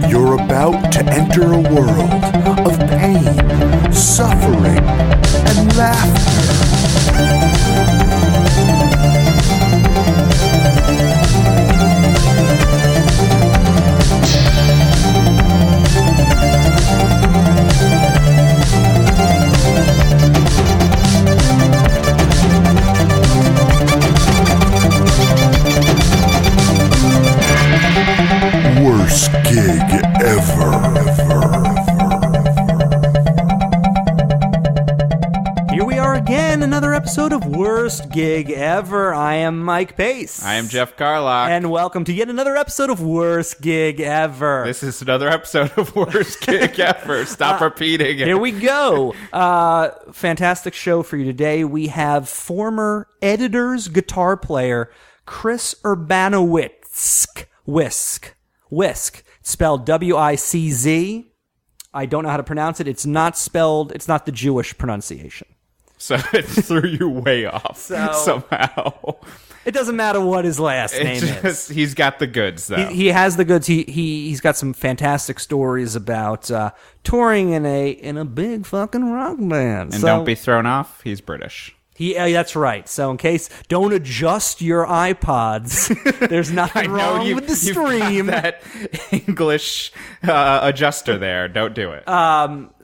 You're about to enter a world of pain, suffering, and laughter. Worst gig ever. Here we are again, another episode of Worst Gig Ever. I am Mike Pace. I am Jeff Garlock. And welcome to yet another episode of Worst Gig Ever. This is another episode of Worst Gig Ever. Stop repeating it. Here we go. Fantastic show for you today. We have former Editor's guitar player Chris Urbanowicz. Whisk, spelled W-I-C-Z. I don't know how to pronounce it. It's not the Jewish pronunciation. So it threw you way off somehow. It doesn't matter what his last name is. He's got the goods, though. He has the goods. He's got some fantastic stories about touring in a big fucking rock band. And don't be thrown off, he's British. That's right. So in case, don't adjust your iPods. There's nothing wrong with the stream. Got that English adjuster there. Don't do it.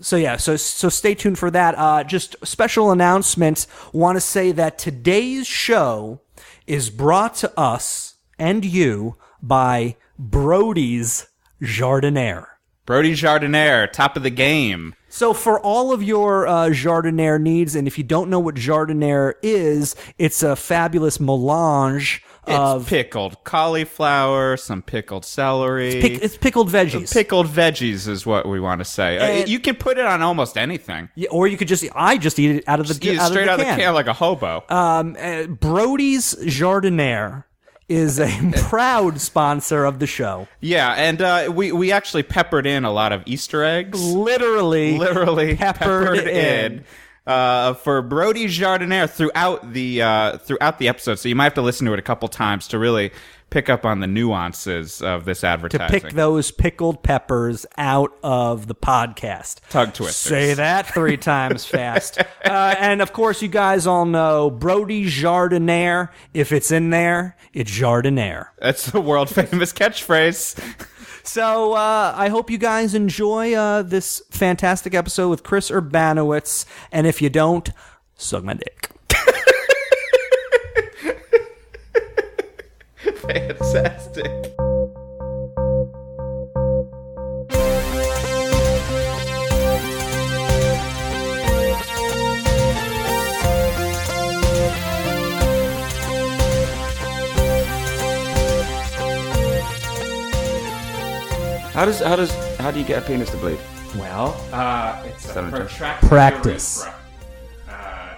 So stay tuned for that. Just special announcement. Want to say that today's show is brought to us and you by Brody's Jardiniere. Brody's Jardiniere, top of the game. So for all of your jardiniere needs, and if you don't know what jardiniere is, it's a fabulous melange of... It's pickled cauliflower, some pickled celery. It's pickled veggies. Pickled veggies is what we want to say. You can put it on almost anything. Yeah, or you could I just eat it out of the can. Straight out of the can like a hobo. Brody's Jardiniere is a proud sponsor of the show. Yeah, and we actually peppered in a lot of Easter eggs. Literally peppered in. For Brody's Jardiniere throughout the episode. So you might have to listen to it a couple times to really pick up on the nuances of this advertising. To pick those pickled peppers out of the podcast. Tongue twisters. Say that 3 times fast. And of course, you guys all know Brody's Jardiniere. If it's in there, it's Jardiniere. That's the world famous catchphrase. So I hope you guys enjoy this fantastic episode with Chris Urbanowicz. And if you don't, suck my dick. Fantastic. How do you get a penis to bleed? Well, it's a protracted practice.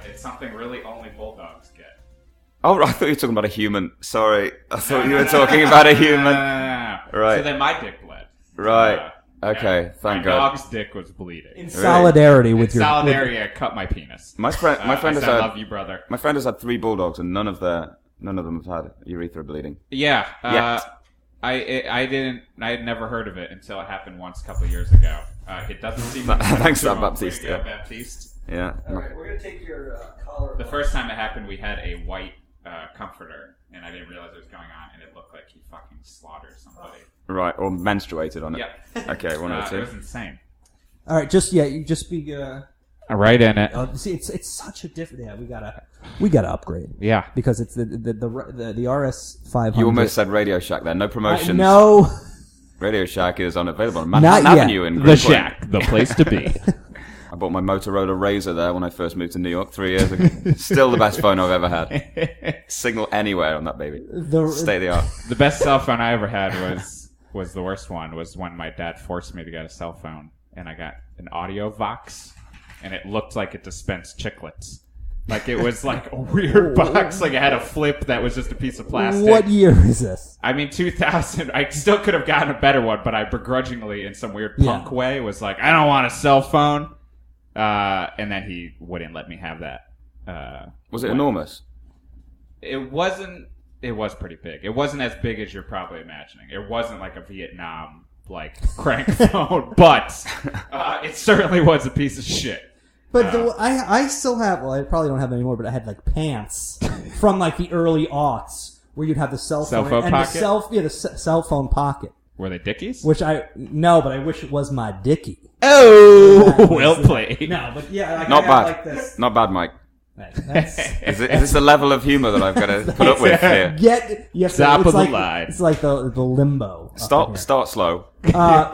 It's something really only bulldogs get. Oh, I thought you were talking about a human. Sorry, I thought you were talking about a human. No. Right. So then my dick bled. Right. Okay. Thank God. My dog's dick was bleeding. In solidarity with your... Solidarity, I cut my penis. My friend has I had. love you, brother. My friend has had 3 bulldogs, and none of them have had urethra bleeding. Yeah. Yet. I had never heard of it until it happened once a couple of years ago. It doesn't seem... Thanks, Baptiste. Yeah. Baptiste. Yeah. All right, we're going to take your collar. The first time it happened, we had a white comforter, and I didn't realize it was going on, and it looked like he fucking slaughtered somebody. Right, or menstruated on it. Yeah. Okay, one of the two. It was insane. All right, you just be... right in it. See, it's such a different... Yeah, we gotta upgrade. Yeah. Because it's the RS 500. You almost said Radio Shack there. No promotions. No. Radio Shack is unavailable on Manhattan Avenue in The Greenpoint. Shack, the place to be. I bought my Motorola Razr there when I first moved to New York 3 years ago. Still the best phone I've ever had. Signal anywhere on that baby. State of the art. The best cell phone I ever had was the worst one. Was when my dad forced me to get a cell phone, and I got an audio Vox, and it looked like it dispensed chiclets. Like it was like a weird box. Like it had a flip that was just a piece of plastic. What year is this? I mean, 2000. I still could have gotten a better one, but I begrudgingly, in some weird punk way, was like, I don't want a cell phone. And then he wouldn't let me have that. Was it enormous? It wasn't. It was pretty big. It wasn't as big as you're probably imagining. It wasn't like a Vietnam like crank phone, but it certainly was a piece of shit. But I still have, well, I probably don't have it anymore, but I had like pants from like the early aughts where you'd have the cell phone and pocket? the cell phone pocket. Were they Dickies? Which but I wish it was my Dickie. Oh, well played. No, but yeah, like, Not I bad. Like this. Not bad, Mike. That's, Is this the level of humor that I've got to put up with here? you have Top it's of the like, line. It's like the limbo. Start slow. I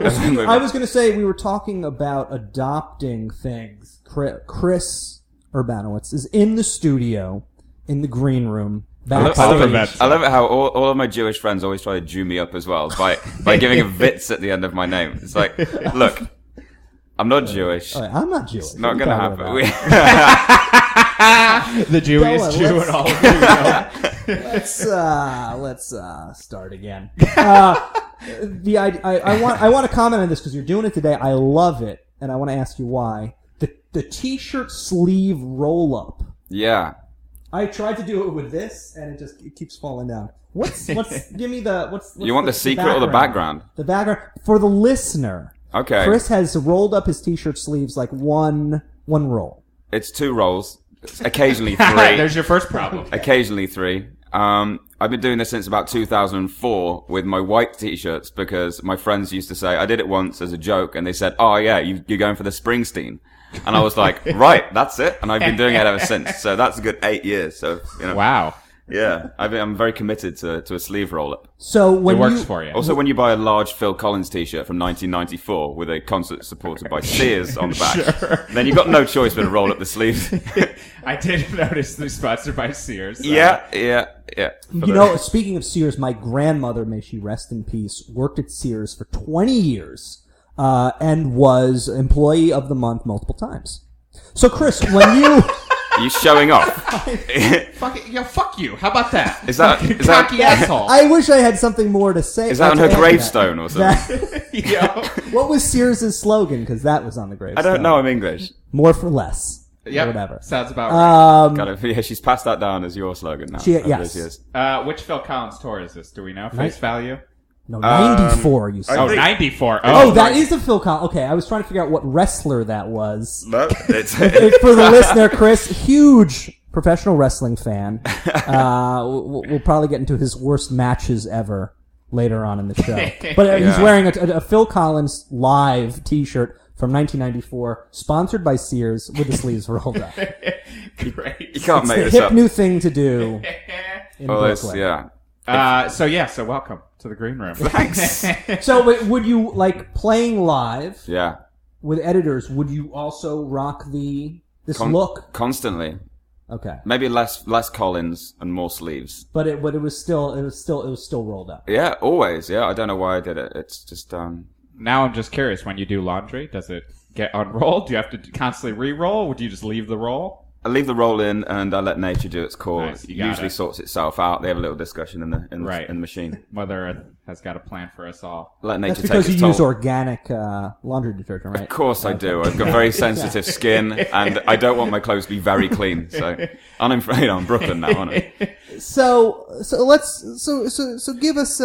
was going to say we were talking about adopting things. Chris Urbanowicz is in the studio, in the green room. I love it how all of my Jewish friends always try to Jew me up as well by giving a Vitz at the end of my name. It's like, look, I'm not Jewish. Right, I'm not Jewish. It's not going to happen. The Jewish Jew and all of you. Let's start again. I want to comment on this because you're doing it today. I love it, and I want to ask you why. The t-shirt sleeve roll up. Yeah. I tried to do it with this, and it keeps falling down. Give me what's you want the secret or the background? The background for the listener. Okay. Chris has rolled up his t-shirt sleeves like one roll. It's 2 rolls. Occasionally 3. There's your first problem. Occasionally 3. I've been doing this since about 2004 with my white t-shirts because my friends used to say, I did it once as a joke, and they said, oh yeah, you're going for the Springsteen. And I was like, right, that's it. And I've been doing it ever since. So that's a good 8 years. So, Wow. Yeah. I'm very committed to a sleeve roll-up. So when it works for you. Also, when you buy a large Phil Collins t-shirt from 1994 with a concert supported by Sears on the back, then you've got no choice but to roll up the sleeves. I did notice they're sponsored by Sears. So. Yeah. Speaking of Sears, my grandmother, may she rest in peace, worked at Sears for 20 years. And was employee of the month multiple times. So, Chris, when you... Are you showing off? Fuck you. How about that? Is that cocky asshole? I wish I had something more to say. Is that on her gravestone or something? What was Sears' slogan? Because that was on the gravestone. I don't know. I'm English. More for less. Yep. Whatever. Sounds about right. She's passed that down as your slogan now. Yes. Which Phil Collins tour is this? Do we know? Face value? No, 94, you said. 94. Oh, that is a Phil Collins. Okay, I was trying to figure out what wrestler that was. No, it's For the listener, Chris, huge professional wrestling fan. We'll probably get into his worst matches ever later on in the show. But he's wearing a Phil Collins live t-shirt from 1994, sponsored by Sears, with the sleeves rolled up. Great. You can't make It's this the hip up. new thing to do in Brooklyn. Yeah. So welcome to the green room. Thanks. So would you, like, playing live Yeah. with editors, would you also rock this look? Constantly. Okay. Maybe less Collins and more sleeves. But it was still rolled up. Yeah, always. Yeah, I don't know why I did it. It's just Now I'm just curious, when you do laundry, does it get unrolled? Do you have to constantly re-roll? Or do you just leave the roll? I leave the roll in and I let nature do its call. Nice, It usually sorts itself out. They have a little discussion in the machine. Mother Earth has got a plan for us all. Let nature That's because take its you toll. use organic laundry detergent, right? Of course I do. I've got very sensitive skin, and I don't want my clothes to be very clean. So I'm Brooklyn now, aren't I? So give us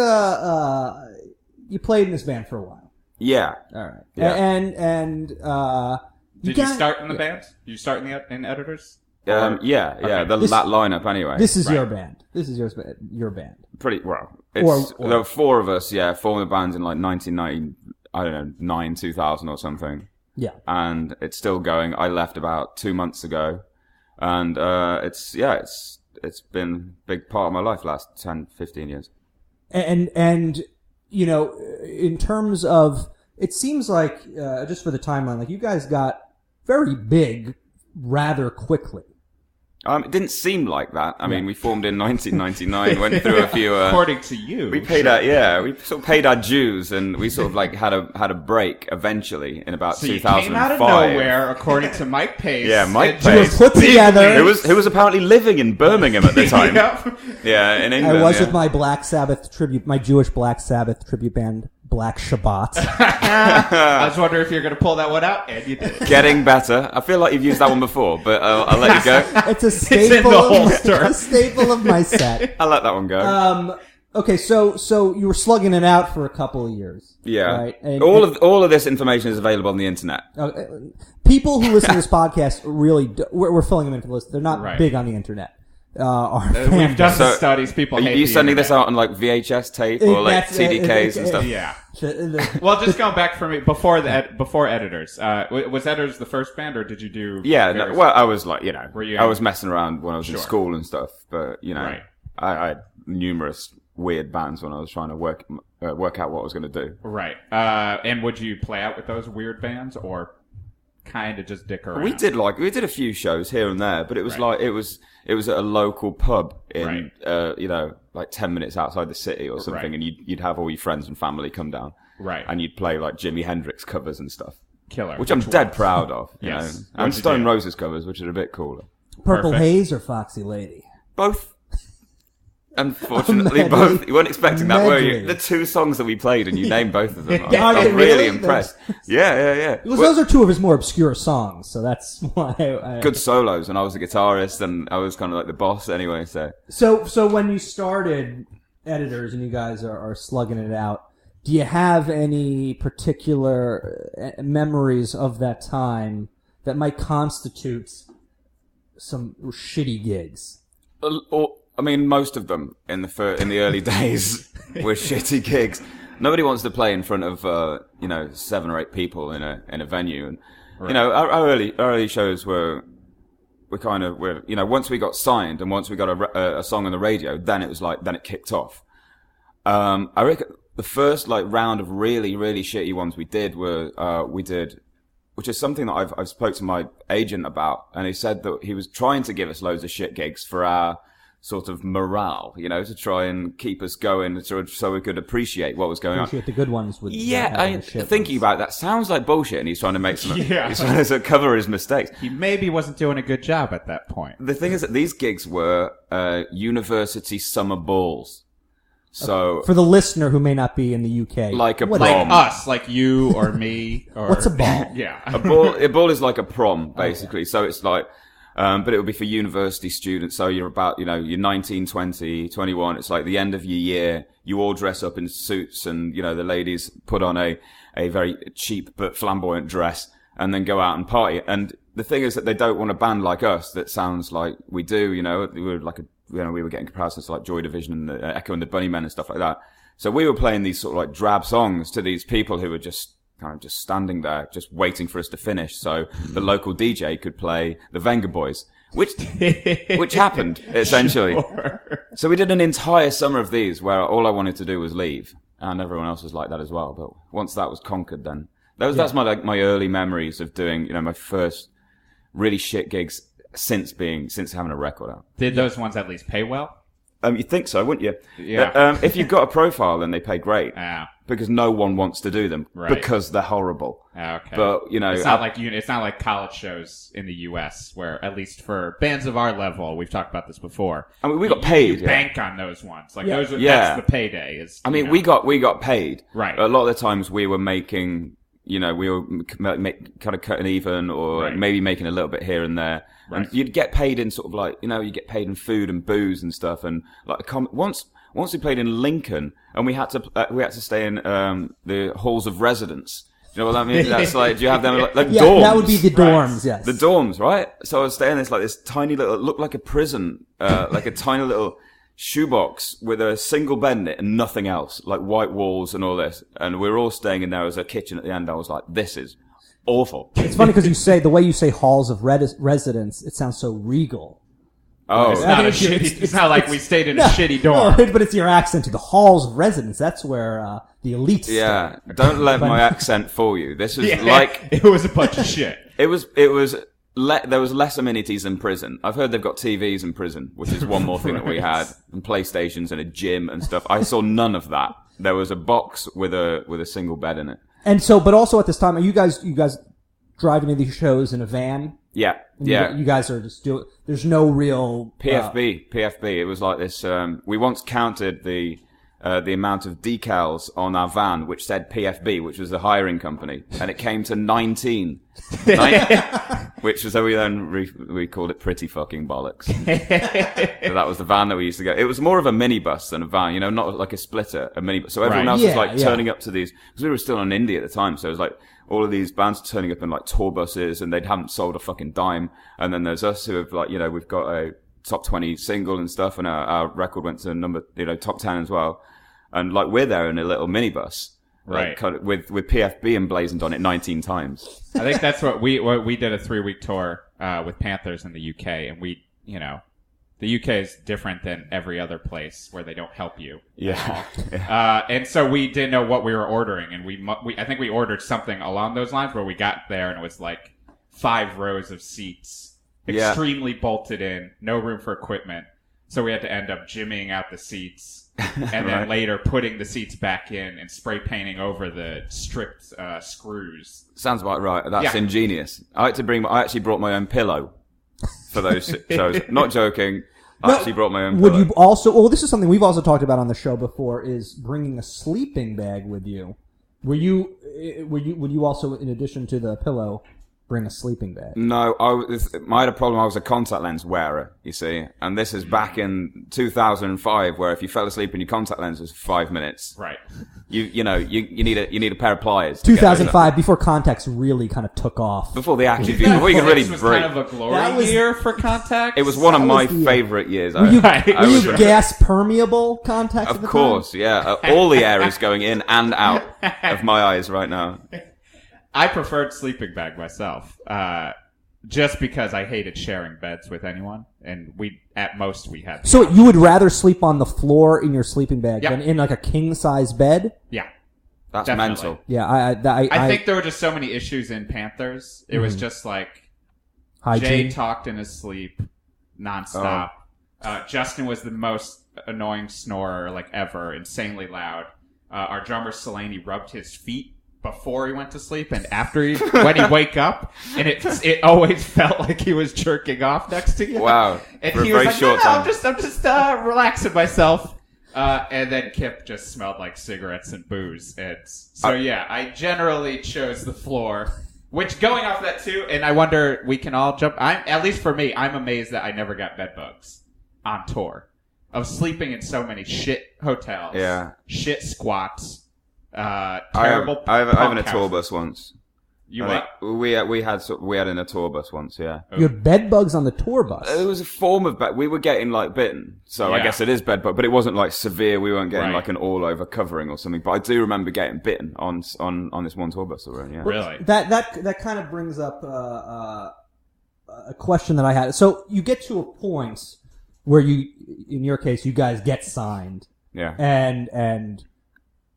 you played in this band for a while. Yeah. All right. Yeah. Did you start in the band? Did you start in editors? Yeah. Okay. That lineup anyway. This is your band. This is your band. Pretty well. There were 4 of us. Yeah, formed the band in like 1990. I don't know, 9, 2000 or something. Yeah. And it's still going. I left about 2 months ago, and it's been a big part of my life last 10, 15 years. And in terms of, it seems like just for the timeline, like you guys got very big rather quickly. It didn't seem like that. I mean, we formed in 1999, went through a few... According to you. We paid we sort of paid our dues, and we sort of like had a break eventually in about 2005. You came out of nowhere, according to Mike Pace. Yeah, Mike You were Pace. put together. Who was apparently living in Birmingham at the time. Yep. Yeah, in England. I was with my my Jewish Black Sabbath tribute band, Black Shabbat. I was wondering if you're going to pull that one out, and you did. Getting better. I feel like you've used that one before, but I'll let you go. It's a staple. in the holster. A staple of my set. I'll let that one go. Okay, so you were slugging it out for a couple of years. Yeah. Right? And, all of this information is available on the internet. People who listen to this podcast really, we're filling them in for the list. They're not Right. big on the internet. We've done the studies. People Are hate you the sending this internet. out on like VHS tape or like CDKs and stuff? Yeah. Well, just going back for me before Editors. Was Editors the first band, or did you do? Yeah. No, well, I was like, I was messing around when I was in Sure. school and stuff, but Right. I had numerous weird bands when I was trying to work out what I was going to do. Right. And would you play out with those weird bands, or kind of just dick around? We did a few shows here and there, but it was Right. like it was at a local pub in Right. like 10 minutes outside the city or something, Right. and you'd have all your friends and family come down, Right. and you'd play like Jimi Hendrix covers and stuff, Killer. which I'm dead proud of, you Yes. know, What'd and you Stone do? Roses covers, which are a bit cooler. Purple Perfect. Haze or Foxy Lady? Both. Unfortunately, Medley. both. You weren't expecting that, were you? Medley. The two songs that we played, and you named both of them. Are they I'm really really? impressed. Yeah. Because those are two of his more obscure songs, so that's why. Good solos, and I was the guitarist, and I was kind of like the boss anyway. So when you started Editors and you guys are slugging it out, do you have any particular memories of that time that might constitute some shitty gigs? I mean, most of them in the early days were shitty gigs. Nobody wants to play in front of 7 or 8 people in a venue, and Right. our early shows were once we got signed and once we got a song on the radio, then it kicked off. I reckon the first round of really shitty ones we did, which is something that I've spoke to my agent about, and he said that he was trying to give us loads of shit gigs for our sort of morale, to try and keep us going, so we could appreciate what was going on. Appreciate the good ones. With Thinking about that sounds like bullshit, and he's trying to make some. Yeah. He's trying to cover his mistakes. He maybe wasn't doing a good job at that point. The thing is that these gigs were university summer balls. So For the listener who may not be in the UK, like a what prom. Like us, like you or me. Or, What's a ball? Yeah. a ball is like a prom, basically. So it's like, but it would be for university students. So you're about, you're 19, 20, 21. It's like the end of your year. You all dress up in suits, and, the ladies put on a very cheap but flamboyant dress and then go out and party. And the thing is that they don't want a band like us that sounds like we do, we were like we were getting comparisons to like Joy Division and the Echo and the Bunnymen and stuff like that. So we were playing these sort of like drab songs to these people who were just kind of just standing there, just waiting for us to finish. So the local DJ could play the Venga Boys, which happened essentially. Sure. So we did an entire summer of these where all I wanted to do was leave, and everyone else was like that as well. But once that was conquered, then that's my early memories of doing, my first really shit gigs since having a record out. Did those ones at least pay well? You'd think so, wouldn't you? Yeah. But, if you've got a profile, then they pay great. Yeah. Because no one wants to do them. Right. Because they're horrible. Okay. But, it's not like college shows in the U.S. where, at least for bands of our level, we've talked about this before. I mean, we got paid. You bank on those ones. Like Yeah. that's the payday. We got paid. Right. A lot of the times we were making, we were kind of cutting even, or Right. maybe making a little bit here and there. Right. And you'd get paid in sort of like, you get paid in food and booze and stuff. And like once we played in Lincoln, and we had to stay in the halls of residence. You know what that means? That's like, do you have them like dorms? That would be the dorms. Right. Yes, The dorms, right? So I was staying in this tiny little, looked like a prison, like a tiny little shoebox with a single bed in it and nothing else, like white walls and all this. And we were all staying in there as a kitchen at the end. I was like, this is awful. It's funny because the way you say halls of residence, it sounds so regal. Oh, It's not like we stayed in a shitty dorm. No, but it's your accent to the halls of residence. That's where the elites stay. yeah. Don't let my accent fool you. This is It was a bunch of shit. there was less amenities in prison. I've heard they've got TVs in prison, which is one more thing that we had, and PlayStations and a gym and stuff. I saw none of that. There was a box with a single bed in it. And so, but also at this time, are you guys driving to these shows in a van? Yeah, yeah. You guys are just doing. There's no real PFB. It was like this. We once counted the amount of decals on our van, which said PFB, which was the hiring company, and it came to 19. So we then we called it Pretty Fucking Bollocks. So that was the van that we used to go. It was more of a minibus than a van, not like a splitter, a minibus. So everyone else was like turning up to these, because we were still in India at the time, so it was like all of these bands turning up in like tour buses, and they hadn't sold a fucking dime. And then there's us who have like, we've got a top 20 single and stuff, and our record went to top 10 as well. And like we're there in a little minibus. Right. Like, with PFB emblazoned on it 19 times. I think that's what we did a 3-week tour, with Panthers in the UK, and the UK is different than every other place where they don't help you. Yeah. And so we didn't know what we were ordering, and I think we ordered something along those lines where we got there and it was like 5 rows of seats, extremely bolted in, no room for equipment. So we had to end up jimmying out the seats. And then later putting the seats back in and spray painting over the stripped screws. Sounds about right. That's ingenious. I actually brought my own pillow for those shows. Not joking. I actually brought my own pillow. Would you also? Well, this is something we've also talked about on the show before: is bringing a sleeping bag with you. Would you also, in addition to the pillow, bring a sleeping bag? No, I had a problem. I was a contact lens wearer, you see, and this is back in 2005, where if you fell asleep in your contact lenses for 5 minutes, right? You need a pair of pliers. 2005, before contacts really kind of took off. Before you could really was break. Kind of a glory year for contacts. It was one of my favorite years. Were you gas permeable contacts? Of course, yeah. All the air is going in and out of my eyes right now. I preferred sleeping bag myself, just because I hated sharing beds with anyone, and at most we had. So you would rather sleep on the floor in your sleeping bag than in like a king size bed? Yeah, that's definitely. mental. Yeah, I think there were just so many issues in Panthers. It was just like hygiene. Jay talked in his sleep nonstop. Justin was the most annoying snorer like ever, insanely loud. Our drummer Selaney rubbed his feet before he went to sleep and after when he'd wake up, and it always felt like he was jerking off next to you. Wow. And for he a was very like, short no, time. I'm just relaxing myself. And then Kip just smelled like cigarettes and booze. And so I generally chose the floor, which going off that too, and I wonder, we can all jump, at least for me, I'm amazed that I never got bed bugs on tour. Of sleeping in so many shit hotels. Yeah. Shit squats. Terrible. I have in a tour bus once. You what? We had in a tour bus once. Yeah. You had bed bugs on the tour bus. It was a form of bed. We were getting like bitten, so I guess it is bed bug, but it wasn't like severe. We weren't getting like an all over covering or something. But I do remember getting bitten on this one tour bus. Yeah. Really? That kind of brings up a question that I had. So you get to a point where in your case, you guys get signed. Yeah. And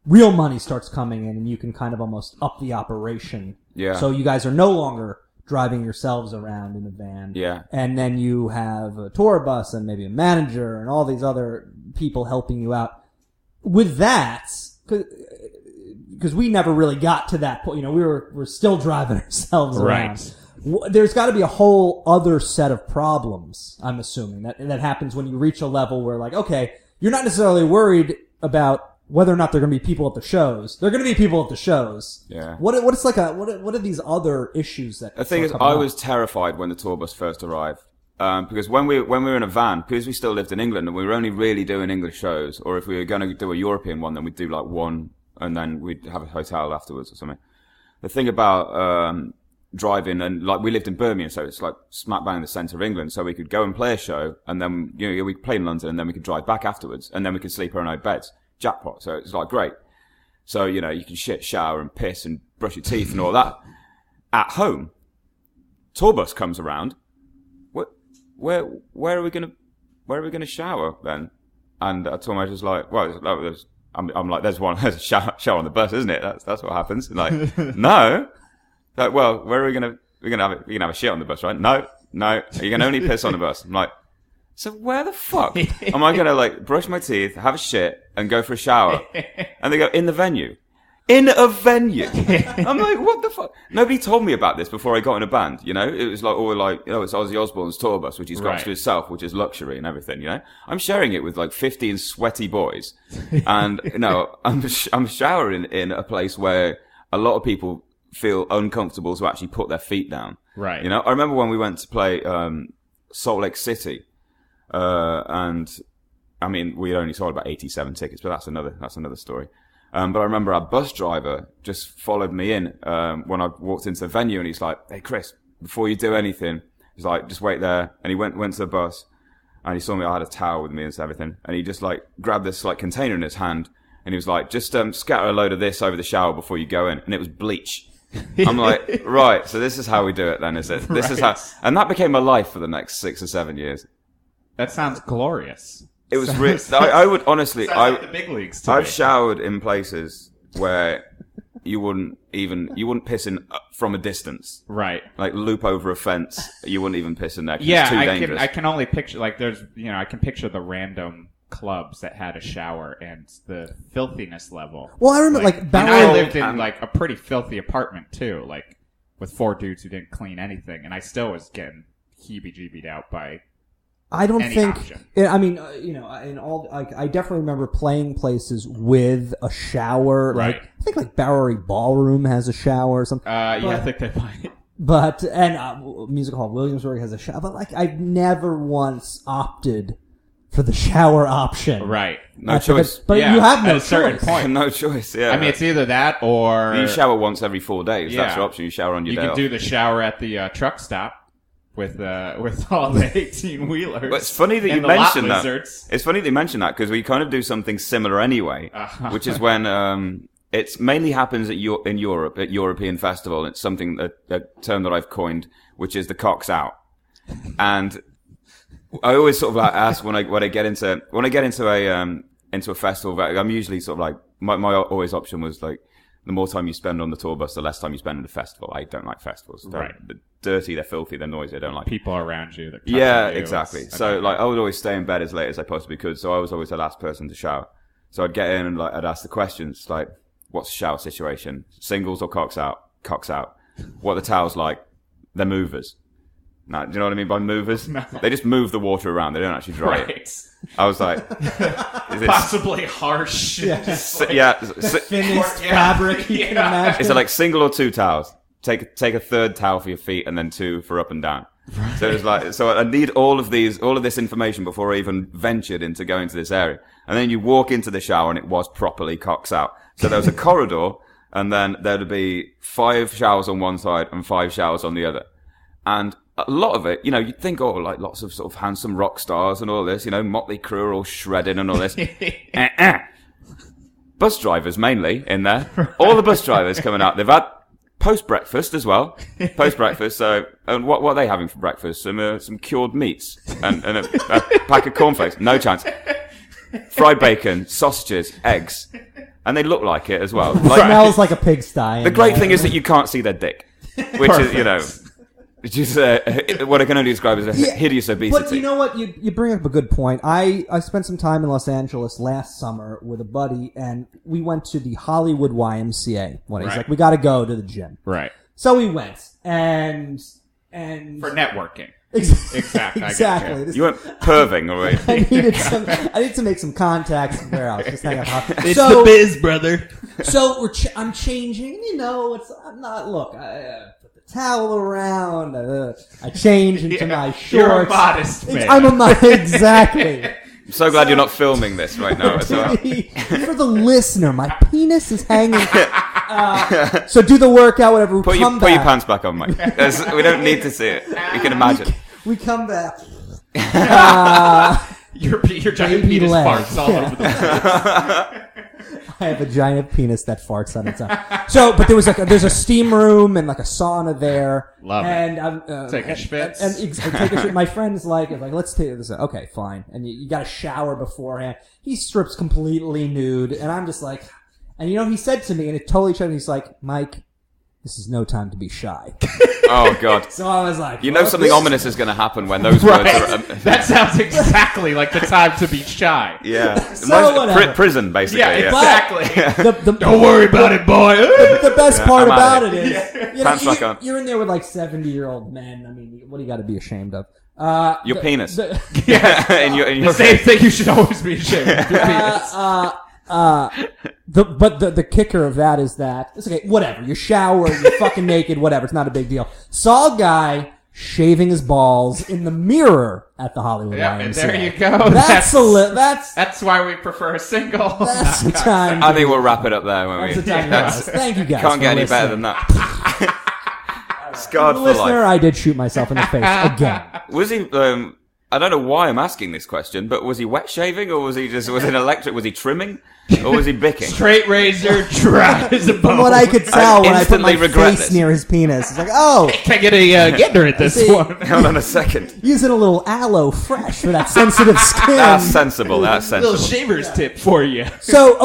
real money starts coming in, and you can kind of almost up the operation. Yeah. So you guys are no longer driving yourselves around in a van. Yeah. And then you have a tour bus and maybe a manager and all these other people helping you out. With that, because we never really got to that point, we're still driving ourselves around. There's got to be a whole other set of problems, I'm assuming, that happens when you reach a level where, like, okay, you're not necessarily worried about whether or not there are going to be people at the shows. There are going to be people at the shows. Yeah. What are these other issues that? The thing is, I was terrified when the tour bus first arrived. Because when we were in a van, because we still lived in England and we were only really doing English shows, or if we were going to do a European one, then we'd do like one and then we'd have a hotel afterwards or something. The thing about, driving, and like we lived in Birmingham, so it's like smack bang in the centre of England, so we could go and play a show and then, we could play in London and then we could drive back afterwards and then we could sleep in our own beds. Jackpot. So it's like great. So, you can shit, shower and piss and brush your teeth and all that. At home, tour bus comes around. Where are we gonna shower then? And I told my just like, well, I'm like, there's a shower on the bus, isn't it? That's what happens. And like, no. Like, well, where are we gonna have a shit on the bus, right? No. You can only piss on the bus. I'm like, so where the fuck am I gonna like brush my teeth, have a shit, and go for a shower? And they go, in the venue. In a venue. I'm like, what the fuck? Nobody told me about this before I got in a band, It was like, it's Ozzy Osbourne's tour bus, which he's got to himself, which is luxury and everything, I'm sharing it with like 15 sweaty boys. And, I'm showering in a place where a lot of people feel uncomfortable to actually put their feet down. Right. You know, I remember when we went to play Salt Lake City, and I mean, we only sold about 87 tickets, but that's another story. But I remember our bus driver just followed me in when I walked into the venue, and he's like, "Hey, Chris, before you do anything," he's like, "just wait there." And he went to the bus, and he saw me. I had a towel with me and everything, and he just like grabbed this like container in his hand, and he was like, "Just scatter a load of this over the shower before you go in," and it was bleach. I'm like, right, so this is how we do it then, is it? This is how, and that became my life for the next 6 or 7 years. That sounds glorious. It was I would honestly, like the big leagues to I've me. showered in places where you wouldn't piss in from a distance. Right. Like loop over a fence, you wouldn't even piss in there 'cause Yeah, it's too dangerous. I can only picture, like, I can picture the random clubs that had a shower and the filthiness level. Well, I remember, like, and Bowery... I lived in, like, a pretty filthy apartment, too, like, with 4 dudes who didn't clean anything, and I still was getting heebie-jeebied out by I don't any think. option. I mean, in all, like, I definitely remember playing places with a shower. Right. Like, I think like Bowery Ballroom has a shower or something. Yeah, I think they might. But Music Hall Williamsburg has a shower. But like, I've never once opted for the shower option. Right. No choice. But Yeah, you have no at a certain choice. point. No choice, yeah. I mean, it's either that or you shower once every 4 days. Yeah. That's your option. You shower on your you day can off. do the shower at the truck stop with all the 18-wheelers. But it's funny that you and the lot mentioned that. lizards. It's funny that you mentioned that because we kind of do something similar anyway, which is when it mainly happens in Europe at European Festival. It's something a term that I've coined, which is the cocks out. And I always sort of like ask when I get into a festival. I'm usually sort of like my always option was like, the more time you spend on the tour bus, the less time you spend at the festival. I don't like festivals. Right. They're dirty, they're filthy, they're noisy. I don't like People around you. That touching Yeah, you. exactly. It's- So like I would always stay in bed as late as I possibly could. So I was always the last person to shower. So I'd get in and like I'd ask the questions like, "What's the shower situation? Singles or cocks out? Cocks out. What are the towels like? They're movers." Now, do you know what I mean by movers? No. They just move the water around. They don't actually dry it. Right. I was like, is it, Possibly harsh. Yeah. Finished fabric, you can imagine. is it like single or 2 towels? Take a third towel for your feet and then 2 for up and down. Right. So it was like, so I need all of this information before I even ventured into going to this area. And then you walk into the shower and it was properly cocks out. So there was a corridor and then there'd be 5 showers on one side and 5 showers on the other. And a lot of it, you'd think, oh, like lots of sort of handsome rock stars and all this, Motley Crue are all shredding and all this. Bus drivers mainly in there. All the bus drivers coming out. They've had post-breakfast as well. Post-breakfast. So, and what are they having for breakfast? Some cured meats and a pack of cornflakes. No chance. Fried bacon, sausages, eggs. And they look like it as well. Like, Smells like a pigsty. the great thing is that you can't see their dick. Which is, just what I can only describe as a hideous obesity. But you know what? You bring up a good point. I spent some time in Los Angeles last summer with a buddy, and we went to the Hollywood YMCA. He's Right. like, we got to go to the gym. Right. So we went, and For networking. exactly. Exactly. This- You weren't perving, all right? I needed to make some contacts where I was just hanging out. It's the biz, brother. So I'm changing. I'm not. Look, I put the towel around. I change into my shorts. You're a modest man. I'm exactly. I'm so glad you're not filming this right now as well. For the listener, my penis is hanging. So do the workout, whatever. Put your pants back on, Mike. We don't need to see it. You can imagine. We come back. Your giant Baby penis leg. farts all over the place. I have a giant penis that farts on its own. So, but there's a steam room and like a sauna there. Love it. And Take a schwitz. And take a shit. My friend's like, let's take this. Okay, fine. And you got to shower beforehand. He strips completely nude, and I'm just like, and he said to me, and it totally showed me. He's like, Mike, this is no time to be shy. Oh, God. So I was like, Something ominous is going to happen when those words are... That sounds exactly like the time to be shy. Yeah. So whatever. Prison, basically. Yeah, exactly. Don't worry about it, boy. The best part I'm out about of it is, Pants back on. you're in there with like 70-year-old men. I mean, what do you got to be ashamed of? Your penis. Yeah. in your The same thing you should always be ashamed of. Your penis. The kicker of that is that it's okay. Whatever. You shower. You're fucking naked. Whatever. It's not a big deal. Saw a guy shaving his balls in the mirror at the Hollywood Yeah, YMCA. and there you go. That's why we prefer a single. That's the time. I think we'll wrap it up there. When That's the time. Yes. Thank you guys. Can't get for any better listening. than that. Scarred for Listener, life. I did shoot myself in the face again. Was he? I don't know why I'm asking this question, but was he wet shaving or was it electric? Was he trimming or was he bicking? Straight razor, dry as a bone. From what I could tell when I put my instantly regret face this. near his penis, it's like, oh, Can't get a getter at this See- one. Hold on a second. using a little aloe fresh for that sensitive skin. That's sensible. That's Little sensible. shaver's tip for you. So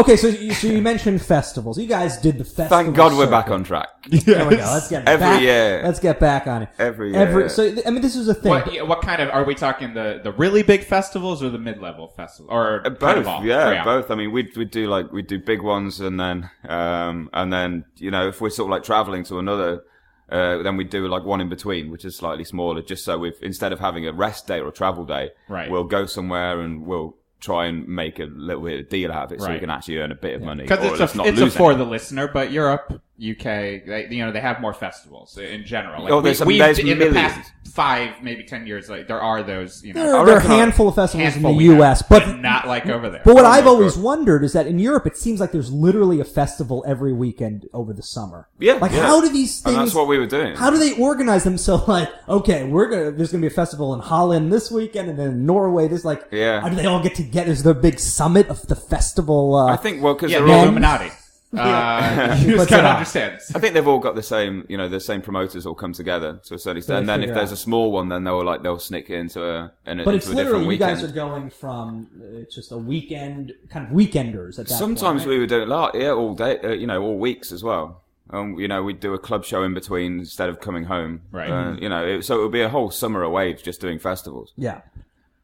you mentioned festivals. You guys did the festival. Thank God we're circuit. back on track. There we go. Let's get Every back. year. Let's get back on it. Every year. So I mean, this is a thing. What kind of are we talking? The really big festivals or the mid-level festivals or kind Both, of all? yeah, both. I mean, we do big ones, and then if we're sort of like traveling to another, then we do like one in between, which is slightly smaller, just so instead of having a rest day or a travel day, Right. we'll go somewhere and we'll try and make a little bit of deal out of it, so we Right. can actually earn a bit of money. Because or at least not it's lose for any. the listener, but Europe, UK, they have more festivals in general. Like, Oh, there's in millions. the past 5, maybe 10 years, like there are those. there are a reckon handful of festivals in the we have, U.S., but not like over there. But what Oh I've my always God. wondered is that in Europe, it seems like there's literally a festival every weekend over the summer. Yeah, Like, yeah. how do these things... And that's what we were doing. How do they organize them so, like, okay, there's gonna be a festival in Holland this weekend, and then in Norway, there's like... Yeah. How do they all get together? Is there a big summit of the festival? I think, well, because yeah, they're the all... Illuminati. He You puts just it kind of out. understands. I think they've all got the same promoters all come together to a certain extent. And then if figure there's out. a small one, then they'll snick it into a But into it's a different literally, you weekend. guys are going from, it's just a weekend, kind of weekenders at that Sometimes point, we would do it all day, all weeks as well. We'd do a club show in between instead of coming home. Right. So it would be a whole summer away just doing festivals. Yeah.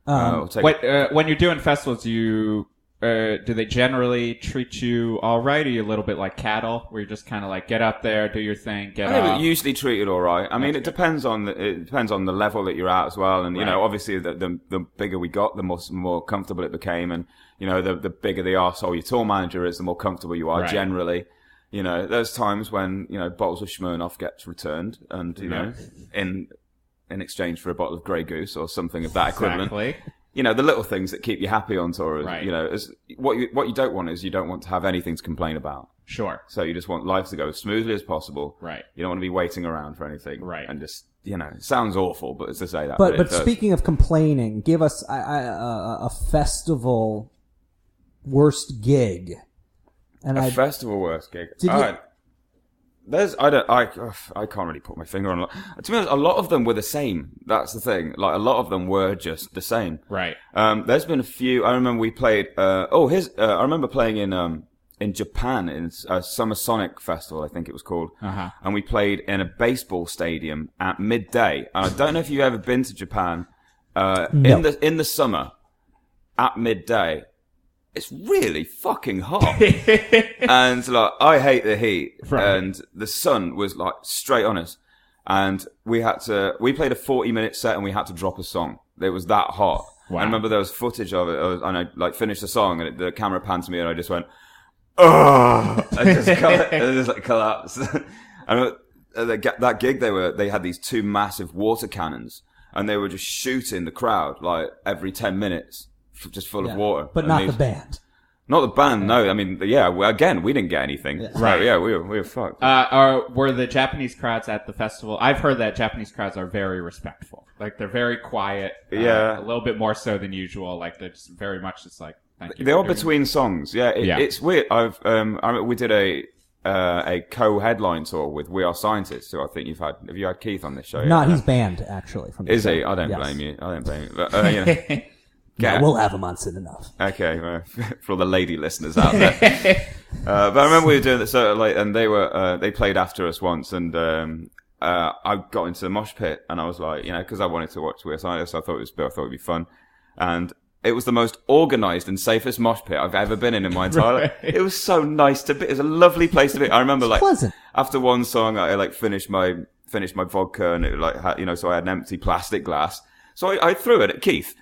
It'll take- When you're doing festivals, do they generally treat you all right? Or are you a little bit like cattle, where you're just kind of like get up there, do your thing, get I think off? we usually treat it all right. I mean, it depends on the level that you're at as well. And Right. obviously the bigger we got, the more comfortable it became. And the bigger the arsehole your tour manager is, the more comfortable you are Right. generally. There's times when bottles of Smirnoff gets returned, and in exchange for a bottle of Grey Goose or something of that equivalent. Exactly. The little things that keep you happy on tour. Right. As what you don't want is you don't want to have anything to complain about. Sure. So you just want life to go as smoothly as possible. Right. You don't want to be waiting around for anything. Right. And just, it sounds awful, but it's to say that. But it does. speaking of complaining, give us a festival worst gig. And A festival worst gig. Did All you- right. I can't really put my finger on it. To be honest, a lot of them were the same. That's the thing. Like, a lot of them were just the same. Right. There's been a few. I remember we played. I remember playing in Japan in a Summer Sonic Festival, I think it was called. Uh-huh. And we played in a baseball stadium at midday. And I don't know if you've ever been to Japan. No. In the summer at midday, it's really fucking hot. And like, I hate the heat. Right. And the sun was like straight on us. And we played a 40-minute set and we had to drop a song. It was that hot. Wow. I remember there was footage of it, and I like finished the song and the camera panned to me and I just went, oh, I just collapsed. I remember that gig they had these 2 massive water cannons and they were just shooting the crowd like every 10 minutes. Just full of water. But And not these- the band. Not the band, no. I mean, again, we didn't get anything. Yeah. So, Right. yeah, we were fucked. Were the Japanese crowds at the festival? I've heard that Japanese crowds are very respectful. Like, they're very quiet. Yeah. A little bit more so than usual. Like, they're just very much just like, thank you. They for are doing between songs. Yeah, Yeah. it's weird. We did a co-headline tour with We Are Scientists, who I think have you had Keith on this show? Not yet? he's banned, actually. From the Is show. he? I don't Yes. blame you. I don't blame you. But, Yeah, we'll have him on soon enough. Okay, for all the lady listeners out there. But I remember we were doing this, and they played after us once, and I got into the mosh pit, and I was like, because I wanted to watch Weird Science, I thought it'd be fun, and it was the most organised and safest mosh pit I've ever been in my entire life. It was so nice to be. It was a lovely place to be. I remember, like, pleasant. after one song, I like finished my vodka, and it like had, so I had an empty plastic glass, so I threw it at Keith.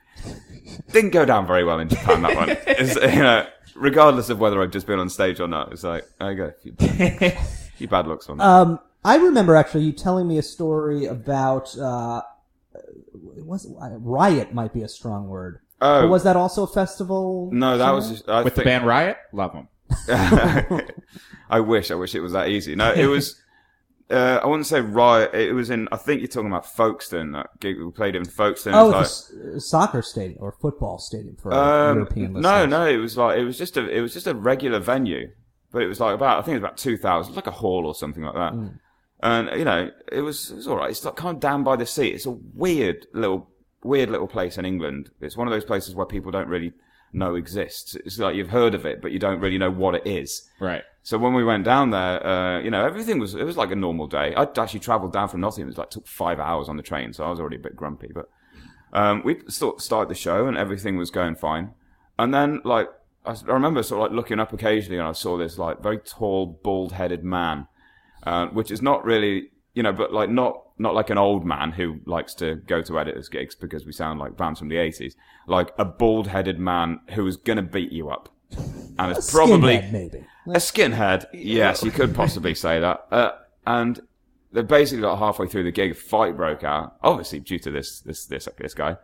Didn't go down very well in Japan, that one. regardless of whether I've just been on stage or not. It's like, there you go. Few bad looks on that. I remember actually you telling me a story about Riot might be a strong word. Oh, but was that also a festival? No, that was just, With the band Riot? Love them. I wish it was that easy. No, it was. I wouldn't say Riot. It was in. I think you're talking about Folkestone. That gig we played in Folkestone. Oh, the soccer stadium or football stadium for European listeners. No. It was just a regular venue, but it was like I think it was about 2,000. It was like a hall or something like that. And it was all right. It's like kind of down by the sea. It's a weird little place in England. It's one of those places where people don't really know exists. It's like you've heard of it, but you don't really know what it is. Right. So when we went down there, everything was like a normal day. I'd actually travelled down from Nottingham. It took 5 hours on the train, so I was already a bit grumpy. But we started the show, and everything was going fine. And then, I remember looking up occasionally, and I saw this very tall, bald-headed man, which is not really, but not like an old man who likes to go to editors' gigs because we sound like bands from the 80s. Like a bald-headed man who was going to beat you up. And it's probably skinhead, maybe. A skinhead. Yes, you could possibly say that. And they basically got halfway through the gig, a fight broke out, obviously due to this guy.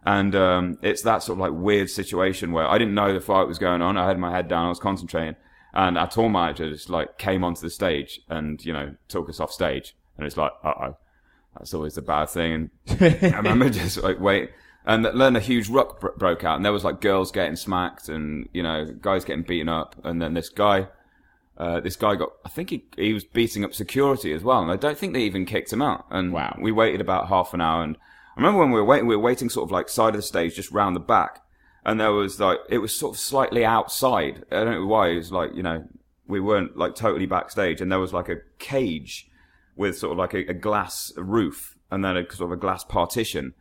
And it's that sort of weird situation where I didn't know the fight was going on. I had my head down, I was concentrating. And our tour manager just came onto the stage and, took us off stage. And it's like, uh-oh, that's always the bad thing. And I remember just wait. And then a huge ruck broke out, and there was girls getting smacked, and guys getting beaten up, and then this guy got. I think he was beating up security as well, and I don't think they even kicked him out. And wow. We waited about half an hour, and I remember when we were waiting sort of side of the stage, just round the back, and there was it was sort of slightly outside. I don't know why. It was we weren't totally backstage, and there was a cage with sort of a glass roof, and then a sort of a glass partition.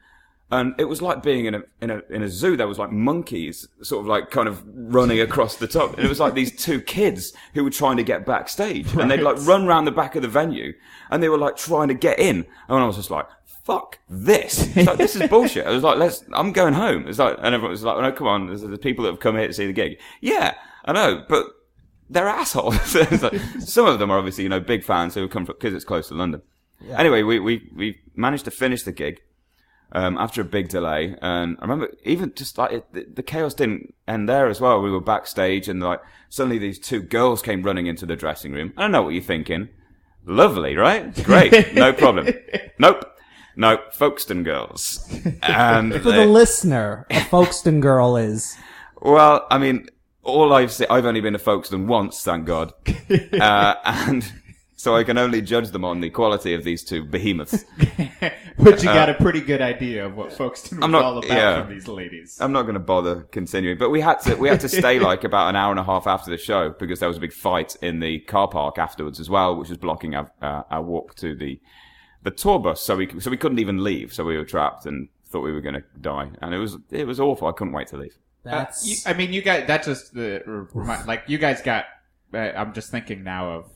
And it was like being in a zoo. There was monkeys sort of kind of running across the top. And it was these two kids who were trying to get backstage. Right. And they'd run around the back of the venue. And they were trying to get in. And I was just fuck this. It's this is bullshit. I was I'm going home. It's and everyone was no, come on. There's people that have come here to see the gig. Yeah, I know, but they're assholes. Some of them are obviously, big fans who have come because it's close to London. Yeah. Anyway, we managed to finish the gig. After a big delay, and I remember even just the chaos didn't end there as well. We were backstage, and suddenly these two girls came running into the dressing room. I don't know what you're thinking. Lovely, right? Great, no problem. Nope, Folkestone girls. And for the listener, a Folkestone girl is. Well, I mean, all I've only been to Folkestone once, thank God, and. So I can only judge them on the quality of these two behemoths. But you got a pretty good idea of what Folkestone was all about from these ladies. I'm not going to bother continuing, but we had to stay about an hour and a half after the show because there was a big fight in the car park afterwards as well, which was blocking our walk to the tour bus. So we couldn't even leave. So we were trapped and thought we were going to die, and it was awful. I couldn't wait to leave. You guys. That just you guys got. I'm just thinking now of.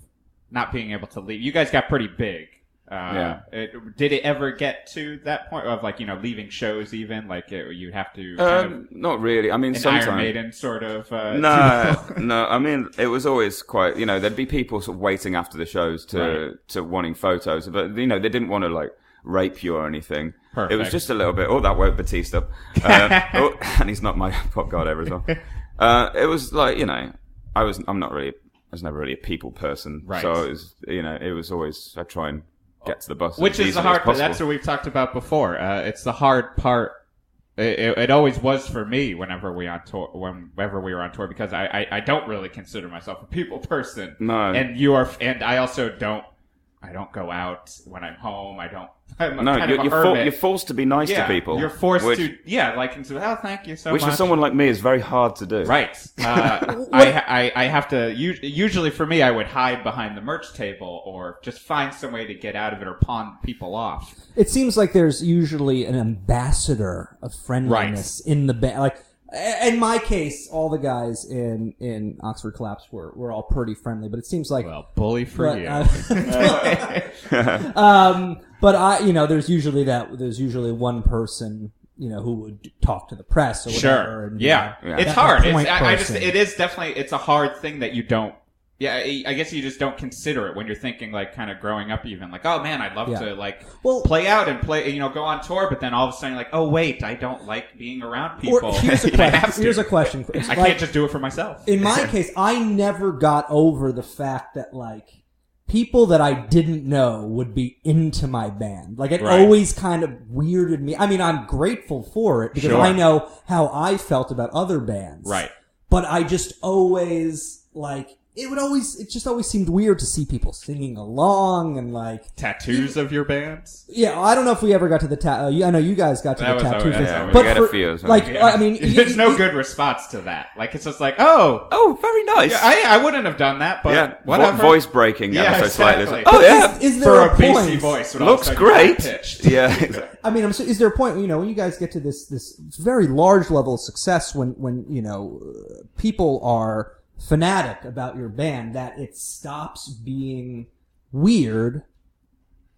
Not being able to leave. You guys got pretty big. Did it ever get to that point of leaving shows even? You'd have to not really. I mean, sometimes Iron Maiden sort of. No. I mean, it was always quite. There'd be people sort of waiting after the shows to wanting photos, but they didn't want to rape you or anything. Perfect. It was just a little bit. Oh, that woke Batista. And he's not my pop god ever as well. It was I was never really a people person, right. So it was, it was always I try and get to the bus, which is the hard part. That's what we've talked about before. It's the hard part. It always was for me whenever we were on tour, because I don't really consider myself a people person. No, and I also don't go out when I'm home. You're forced to be nice to people. You're forced to, oh, thank you so much. Which for someone like me is very hard to do. Right. I have to, usually for me, I would hide behind the merch table or just find some way to get out of it or pawn people off. It seems like there's usually an ambassador of friendliness in the band. In my case, all the guys in Oxford Collapse were all pretty friendly, but it seems like bully for you. But there's usually one person who would talk to the press or whatever. Sure. And, Yeah. Yeah. It's that hard. point It is definitely, it's a hard thing that you don't, I guess you just don't consider it when you're thinking, like, kind of growing up even. Like, oh, man, I'd love to, like, play out and play, go on tour, but then all of a sudden you're like, oh, wait, I don't like being around people. Or here's a question. Here's a question. It's I can't just do it for myself. In my case, I never got over the fact that, like, people that I didn't know would be into my band. Like, it always kind of weirded me. I mean, I'm grateful for it because I know how I felt about other bands. Right. But I just always, like, it just always seemed weird to see people singing along and, like... Tattoos of your bands? Yeah, I don't know if we ever got to the tattoo. I know you guys got to the tattoo thing. Yeah, we But get a few. So. like, I mean... There's no good response to that. Like, it's just like, oh, very nice. yeah, I wouldn't have done that, but whatever. Voice breaking ever so slightly. exactly. Oh, yeah. Is For there a bassy point? voice. when all of a Looks sudden you're great. high-pitched. Yeah. I mean, is there a point, when you guys get to this very large level of success when people are fanatic about your band that it stops being weird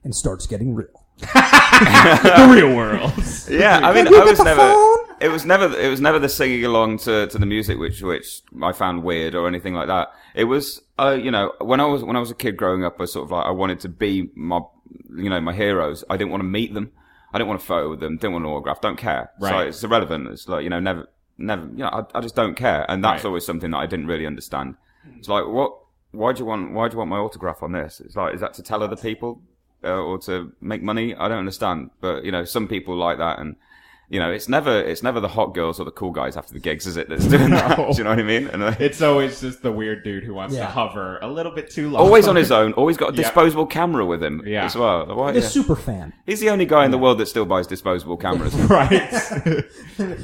and starts getting real? The real world. Yeah, I mean, Can you I get was the never. phone? It was never the singing along to the music which I found weird or anything like that. It was, when I was a kid growing up, I sort of like I wanted to be my heroes. I didn't want to meet them. I didn't want to photo with them. Didn't want an autograph. Don't care. Right. So it's irrelevant. It's like never. I just don't care, and that's always something that I didn't really understand. It's like, why do you want my autograph on this? It's like, is that to tell other people or to make money? I don't understand. But some people like that, and it's never the hot girls or the cool guys after the gigs, is it? That's doing that. Do you know what I mean? And, It's always just the weird dude who wants to hover a little bit too long. always on his own. Always got a disposable camera with him as well. Why, The super fan. He's the only guy in the world that still buys disposable cameras. Right.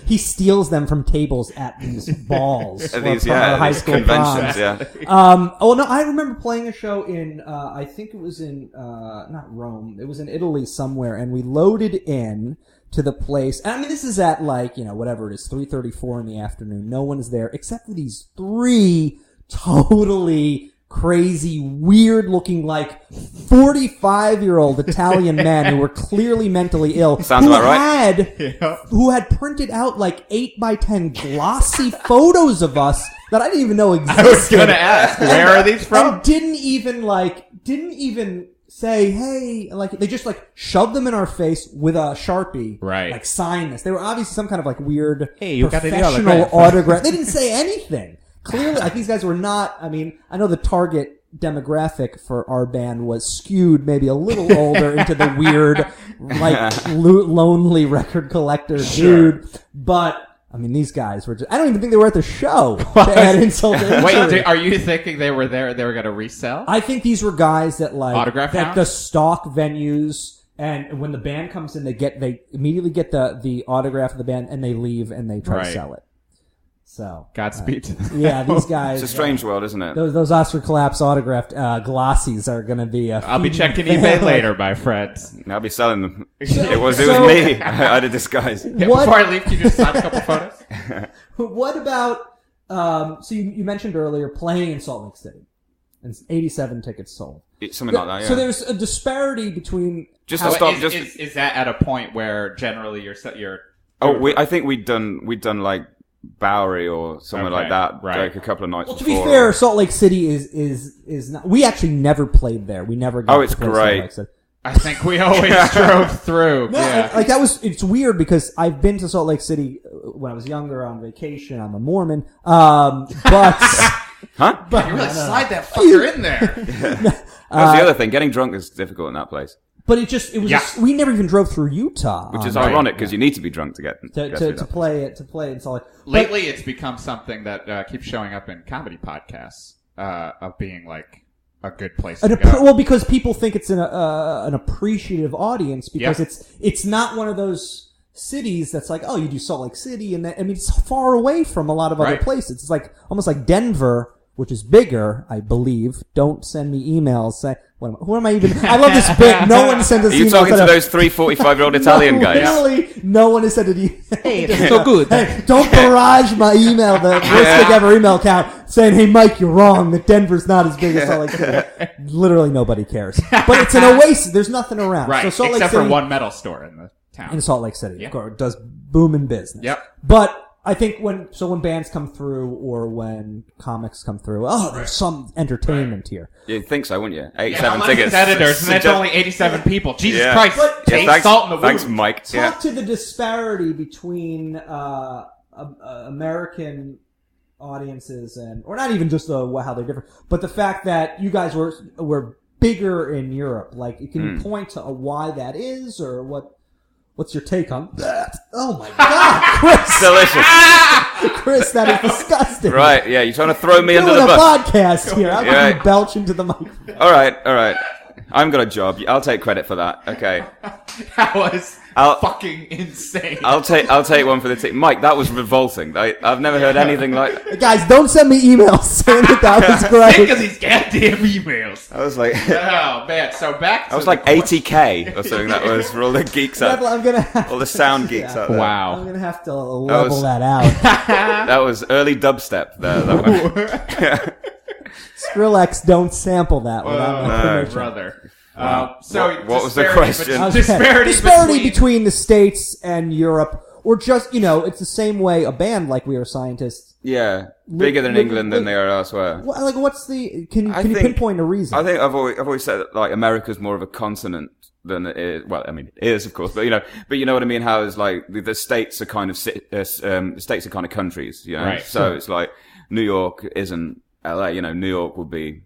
He steals them from tables at these balls. At these, or high these school conventions, proms. I remember playing a show in, I think it was in, not Rome, it was in Italy somewhere, and we loaded in to the place. And I mean, this is at whatever it is, 3:34 in the afternoon. No one is there except for these 3 totally crazy, weird-looking, 45-year-old Italian men who were clearly mentally ill. Sounds about right. Who had printed out 8x10 glossy photos of us that I didn't even know existed. I was going to ask, where are these from? And didn't even say, hey, they just shoved them in our face with a Sharpie. Right. Sign this. They were obviously some kind of weird Hey, you got the professional autograph. autograph. They didn't say anything. Clearly, these guys were not, I mean, I know the target demographic for our band was skewed maybe a little older into the weird, lonely record collector dude. But, I mean, these guys were just, I don't even think they were at the show to add insult to injury. Wait, are you thinking they were there, they were going to resell? I think these were guys that Autograph that hounds? the stock venues, and when the band comes in, they immediately get the autograph of the band and they leave and they try to sell it. So Godspeed to them. yeah, these guys. It's a strange world, isn't it? Those Oscar Collapse autographed glossies are going to be. I'll be checking eBay later, my friends. I'll be selling them. It was me. I had a disguise. Yeah, What- before I leave, can you just sign a couple photos? What about? So you mentioned earlier playing in Salt Lake City, and 87 tickets sold. Something like that. Yeah. So there's a disparity between. Just how- to stop. Is that at a point where generally you're I think we'd done Bowery or somewhere Okay, like that, right. a couple of nights Well, to be before. fair, Salt Lake City is not. We actually never played there. We never. Got Oh, it's to play Salt great. Lake City. I think we always drove through. No, Yeah. that was. It's weird because I've been to Salt Lake City when I was younger on vacation. I'm a Mormon, but Huh? but You really slide that fucker in there. That's the other thing. Getting drunk is difficult in that place, But it was. Yeah. We never even drove through Utah, which is right, ironic because you need to be drunk to get through to that. play it in Salt Lake. Lately, it's become something that keeps showing up in comedy podcasts of being a good place to go. Well, because people think it's an appreciative audience because Yeah. it's not one of those cities that's oh, you do Salt Lake City, and it's far away from a lot of other Right. places. It's almost like Denver, which is bigger, I believe. Don't send me emails saying who am I even? I love this bit. No one sends us Are you emails. talking to those 3 45-year-old Italian guys? Literally, no one has sent an email. Hey, it's so good. Hey, don't barrage my email, the worst thing ever email account, saying, hey, Mike, you're wrong, that Denver's not as big as Salt Lake City. Literally nobody cares. But it's an oasis. There's nothing around. Right, So Salt Lake except City, for one metal store in the town. In Salt Lake City, Yeah. of course, does boom in business. Yep. But I think when bands come through or when comics come through, there's some entertainment here. You'd think so, wouldn't you? Yeah, 87 how tickets. editors, and that's Suggest- only 87 people. Jesus Yeah. Christ. But- Take thanks, salt in the wound. thanks, Mike. Talk to the disparity between American audiences or not even just how they're different, but the fact that you guys were bigger in Europe. Like, can you point to why that is, or what's your take on that? Oh my God, Chris! Delicious. Chris, that is disgusting. Right, yeah, you're trying to throw me under Doing the a bus. podcast here. I'm Yeah. going to belch into the microphone. All right. I haven't got a job. I'll take credit for that. Okay. That was I'll- fucking insane. I'll take one for the team. Mike, that was revolting. I've never heard anything like. Guys, don't send me emails saying that was Think great. of these goddamn emails. I was like, Oh, man. So back to I was like 80K or something. That was for all the geeks out, I'm gonna have, all the sound geeks out there. Wow. I'm gonna have to level that out. That was early dubstep there. That one. Skrillex, don't sample that without my permission. brother. So what was the disparity question? I was Disparity between the States and Europe, or just, it's the same way a band like We Are Scientists. Yeah, bigger than England than they are elsewhere. Like, what's the? Can you think- pinpoint a reason? I think I've always said that, like, America's more of a continent than it is. Well, I mean, it is, of course, but you know what I mean. How is like the states are kind of states are kind of countries, you know. Right. So it's like New York isn't LA. You know, New York would be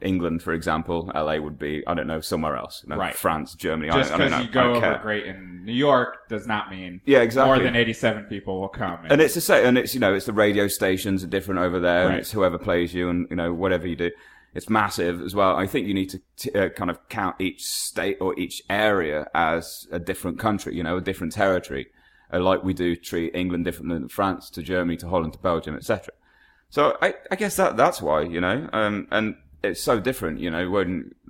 England, for example. LA would be, I don't know, somewhere else. Right. France, Germany. Just I don't because know. you I go don't over care. great in New York does not mean Yeah, exactly. more than 87 people will come. And it's the same, and it's, it's the radio stations are different over there, and Right. it's whoever plays you, and, whatever you do. It's massive as well. I think you need to kind of count each state or each area as a different country, a different territory, like we do treat England differently than France to Germany to Holland to Belgium, etc. So I guess that's why, and it's so different,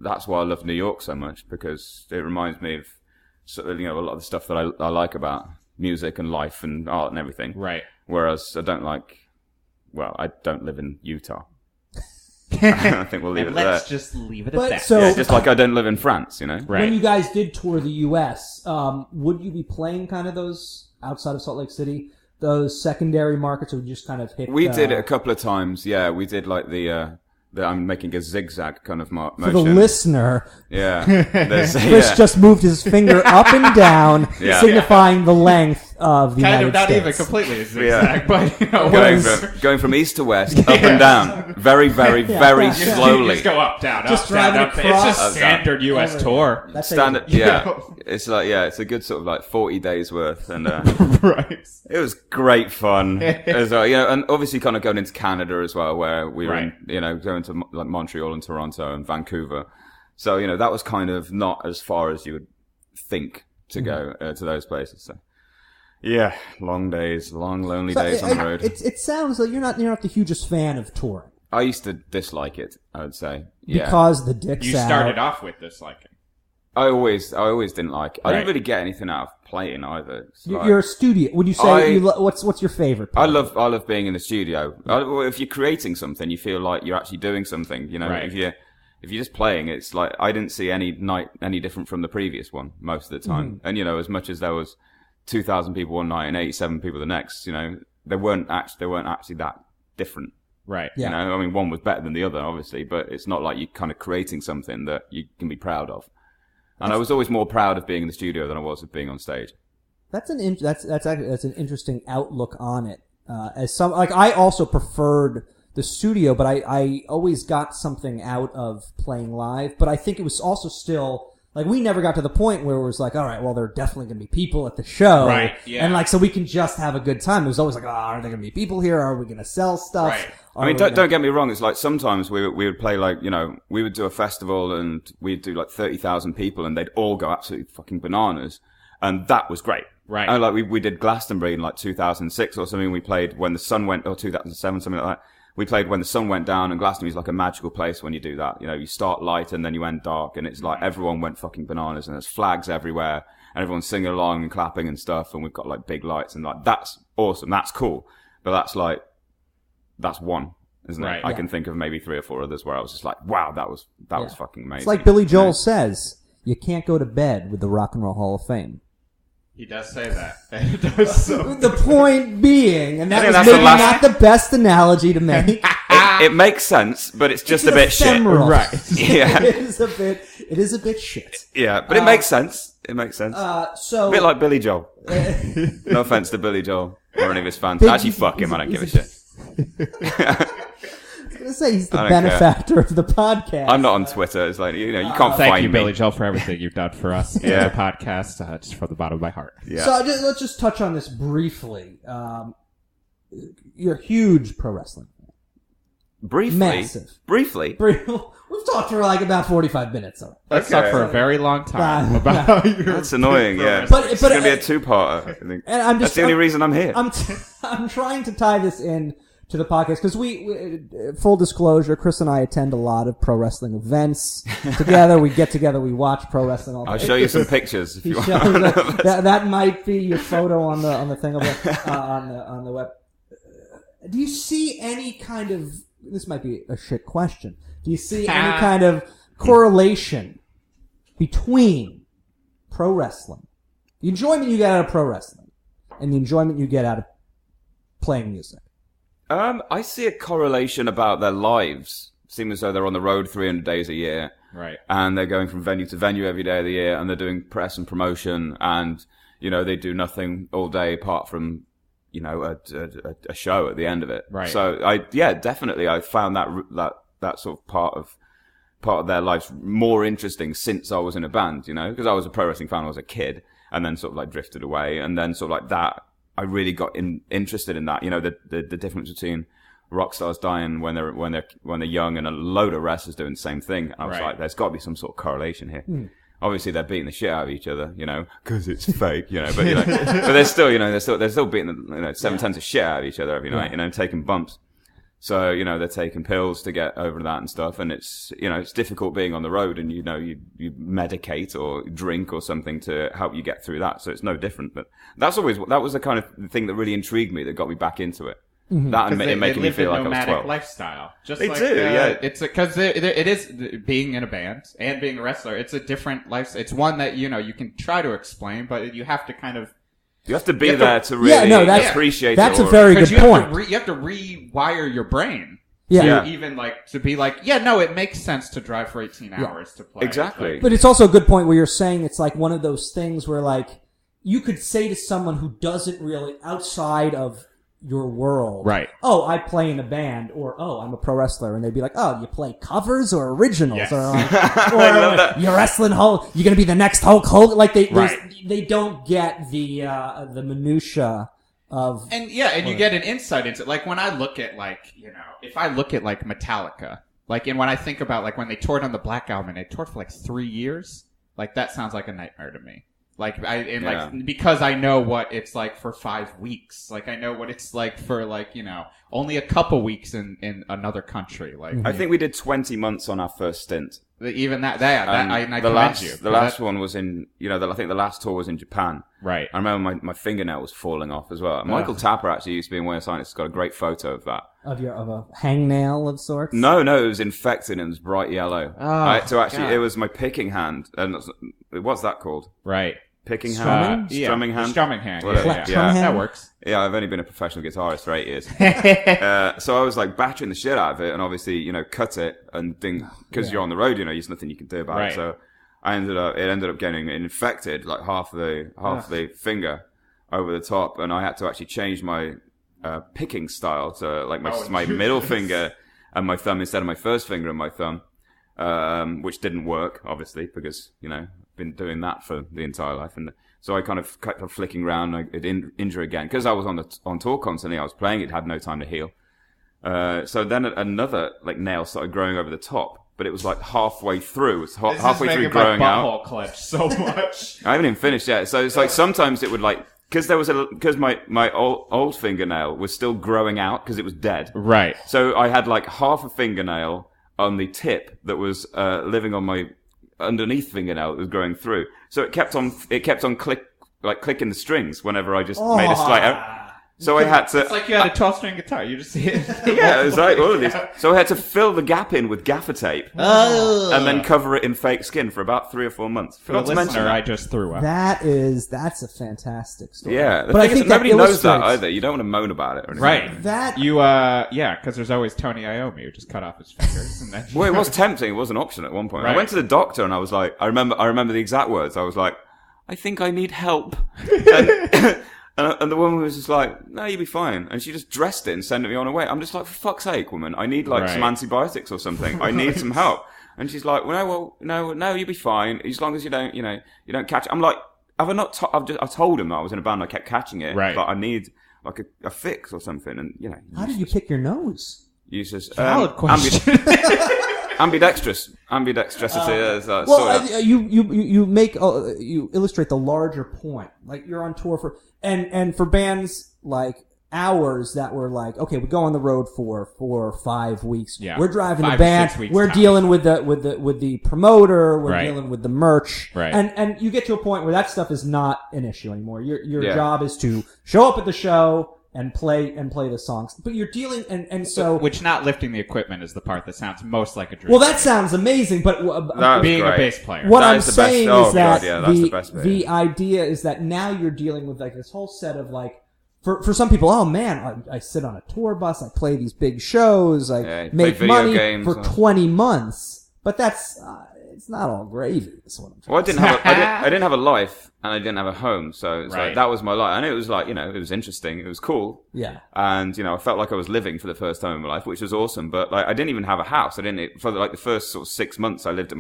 that's why I love New York so much, because it reminds me of sort of, a lot of the stuff that I like about music and life and art and everything. Right. Whereas I don't live in Utah. I think we'll leave it Let's there. just leave it But at that. so- Yeah, just like I don't live in France, Right. When you guys did tour the U.S., would you be playing kind of those outside of Salt Lake City, those secondary markets, or would you just kind of hit? We did it a couple of times. Yeah, we did like the I'm making a zigzag kind of motion. For the listener, Yeah. Chris just moved his finger up and down, Yeah. signifying the length of the kind United of not States. even completely a zigzag, but going from east to west, up and down, very, very, very yeah. you slowly. just go up, down, Just up, down, driving up. It's across- just Up, down. standard U.S. tour. That's how Standard, you- yeah. It's like, it's a good sort of like 40 days worth, and Right. it was great fun as well. And obviously kind of going into Canada as well, where we were, Right. going to like Montreal and Toronto and Vancouver. So, that was kind of not as far as you would think to go to those places. So, yeah, long days, long lonely days on the road. It sounds like you're not the hugest fan of touring I used to dislike it, I would say. Yeah. because the dick's You out. started off with disliking. I always didn't like it. I Right. didn't really get anything out of playing either. It's like- You're a studio. Would you say what's your favorite I part? love being in the studio. Well, if you're creating something, you feel like you're actually doing something. Right. If you're just playing, it's like I didn't see any night any different from the previous one most of the time. And as much as there was 2,000 people one night and 87 people the next, they weren't actually that different. Right. Yeah. I mean, one was better than the other, obviously, but it's not like you're kind of creating something that you can be proud of. And I was always more proud of being in the studio than I was of being on stage. That's an interesting outlook on it. I also preferred the studio, but I always got something out of playing live. But I think it was also still like we never got to the point where it was like, all right, well, there are definitely going to be people at the show, Right, yeah. and so we can just have a good time. It was always like, are there going to be people here? Are we going to sell stuff? Right. I mean, don't get me wrong. It's like sometimes we would play like, we would do a festival and we'd do like 30,000 people and they'd all go absolutely fucking bananas. And that was great. Right. And like we did Glastonbury in like 2006 or something. We played when the sun went, or 2007, something like that. We played when the sun went down, and Glastonbury's like a magical place when you do that. You start light and then you end dark, and it's like everyone went fucking bananas, and there's flags everywhere and everyone's singing along and clapping and stuff. And we've got like big lights and like, that's awesome. That's cool. But that's one, isn't it? Right. I can think of maybe 3 or 4 others where I was just like, wow, that was fucking amazing. It's like Billy Joel says, you can't go to bed with the Rock and Roll Hall of Fame. He does say that. It does so. The point being, and that was that's the maybe last- not the best analogy to make. It makes sense, but it's just a bit ephemeral. Right. Yeah, It is a bit shit. yeah, but it makes sense. It makes sense. So A bit like Billy Joel. No offense to Billy Joel or any of his fans. Big- Actually, fuck him. I don't give a shit. I was gonna say he's the I don't benefactor of the podcast. I'm not on Twitter. It's like, you can't Thank find you, me. Billy Joel, for everything you've done for us. Yeah. The podcast, just from the bottom of my heart. Yeah. So let's just touch on this briefly. You're a huge pro wrestling fan. Briefly. Massive. Briefly. We've talked for like about 45 minutes. Already. Let's talk for a very long time Nah, about your That's annoying, yeah. But- it's but- going to be a two-parter, I think. And I'm just That's the only reason I'm here. I'm trying to tie this in to the podcast because we full disclosure, Chris and I attend a lot of pro wrestling events together. We get together, we watch pro wrestling all the I'll time. show you some pictures if He you want. shows that might be your photo on the thing over on the web. Do you see any kind of, this might be a shit question, do you see any kind of correlation between pro wrestling, the enjoyment you get out of pro wrestling, and the enjoyment you get out of playing music? I see a correlation about their lives. Seem as though they're on the road 300 days a year. Right. And they're going from venue to venue every day of the year, and they're doing press and promotion, and, they do nothing all day apart from, a show at the end of it. Right. So definitely I found that sort of part of their lives more interesting since I was in a band, because I was a pro wrestling fan when I was a kid, and then sort of like drifted away, and then sort of like that, I really got interested in that, the difference between rock stars dying when they're young and a load of wrestlers doing the same thing. And I was like, there's got to be some sort of correlation here. Obviously, they're beating the shit out of each other, because it's fake, but but they're still, they're still beating the 7 tons of shit out of each other every night, taking bumps. So, they're taking pills to get over that and stuff. And it's, it's difficult being on the road and, you medicate or drink or something to help you get through that. So it's no different. But that was the kind of thing that really intrigued me, that got me back into it. That and it making me feel like I was 12. Lifestyle. Just They like, do, yeah. It's because it is being in a band and being a wrestler. It's a different life. It's one that, you can try to explain, but you have to kind of, You have to be there to really appreciate that's it. a very good point. You have to rewire your brain. Yeah. To even to be like, it makes sense to drive for 18 hours to play. Exactly. But it's also a good point where you're saying it's like one of those things where you could say to someone who doesn't really, outside of your world, Right. Oh, I play in a band, or oh, I'm a pro wrestler, and they'd be like, oh, you play covers or originals, Yes. or you're wrestling Hulk, you're gonna be the next Hulk Hogan. Like Right. they don't get the minutia of, And you get an insight into when I look at if I look at Metallica, and when I think about when they toured on the Black Album and they toured for 3 years, that sounds like a nightmare to me. Because I know what it's like for 5 weeks. I know what it's like for only a couple weeks in another country. I think we did 20 months on our first stint. Even that I The commend you. The last one was in, I think the last tour was in Japan. Right. I remember my fingernail was falling off as well. Michael Tapper actually used to be in Weird Science. He's got a great photo of that. of a hangnail of sorts. No, it was infected and it was bright yellow. Oh, It was my picking hand. And what's that called? Right. Picking Strumming? hand? Strumming hand? Strumming hand. Whatever. Yeah. Strumming hand? That works. Yeah, I've only been a professional guitarist for 8 years. So I was battering the shit out of it and obviously, cut it and because you're on the road, there's nothing you can do about Right. it. So it ended up getting infected, half the finger over the top. And I had to actually change my, picking style to my middle finger and my thumb instead of my first finger and my thumb, which didn't work, obviously, because, been doing that for the entire life. And so I kind of kept flicking around, I did injure again. Because I was on tour constantly, I was playing, it had no time to heal. So then another, nail started growing over the top, but it was halfway through. It was halfway through growing out. Butthole clench so much. I haven't even finished yet. So it's sometimes it would because my old fingernail was still growing out because it was dead. Right. So I had half a fingernail on the tip that was living on my underneath fingernail that was growing through. So it kept on clicking the strings whenever I just made a slight So I had to. It's like you had a 12-string guitar. You just see it. Yeah, it was like all of these. So I had to fill the gap in with gaffer tape, and then cover it in fake skin for about 3 or 4 months. For the Forgot to mention listener, that. I just threw up. That's a fantastic story. Yeah, but I think that nobody knows that illustrates- either. You don't want to moan about it, or anything. Right. That You, because there's always Tony Iommi who just cut off his fingers and then. Well, it was tempting. It was an option at one point. Right. I went to the doctor and I was like, I remember the exact words. I was like, I think I need help. And the woman was just like, no, you'll be fine. And she just dressed it and sent me on her way. I'm just like, for fuck's sake, woman, I need like Right. some antibiotics or something. I need some help. And she's like, no, you'll be fine as long as you don't catch it. I'm like, have I not? I told him that I was in a band. I kept catching it. Right. But I need like a fix or something. And how did you pick your nose? uses Valid question. ambidextrous. You make you illustrate the larger point. Like you're on tour for and for bands like ours that were like, okay, we go on the road for 4 or 5 weeks. Yeah. We're driving 5 the to band. 6 weeks We're time. dealing with the promoter. We're Right. dealing with the merch. Right. And you get to a point where that stuff is not an issue anymore. Your Yeah. job is to show up at the show and play the songs. But you're dealing and so Which not lifting the equipment is the part that sounds most like a dream. well, that sounds amazing. But That was being great. a bass player. what That I'm is the best- saying oh, is that God, yeah, that's the best bit. the idea is that now you're dealing with like this whole set of like for some people, oh man, I sit on a tour bus, I play these big shows, I Yeah, you play make video money games for and- 20 months, but that's it's not all gravy. Is what I'm trying Well, I to didn't have a life and I didn't have a home, so it's Right. like that was my life. And it was like, it was interesting, it was cool. Yeah. And I felt like I was living for the first time in my life, which was awesome. But like, I didn't even have a house. For like the first sort of 6 months. I lived at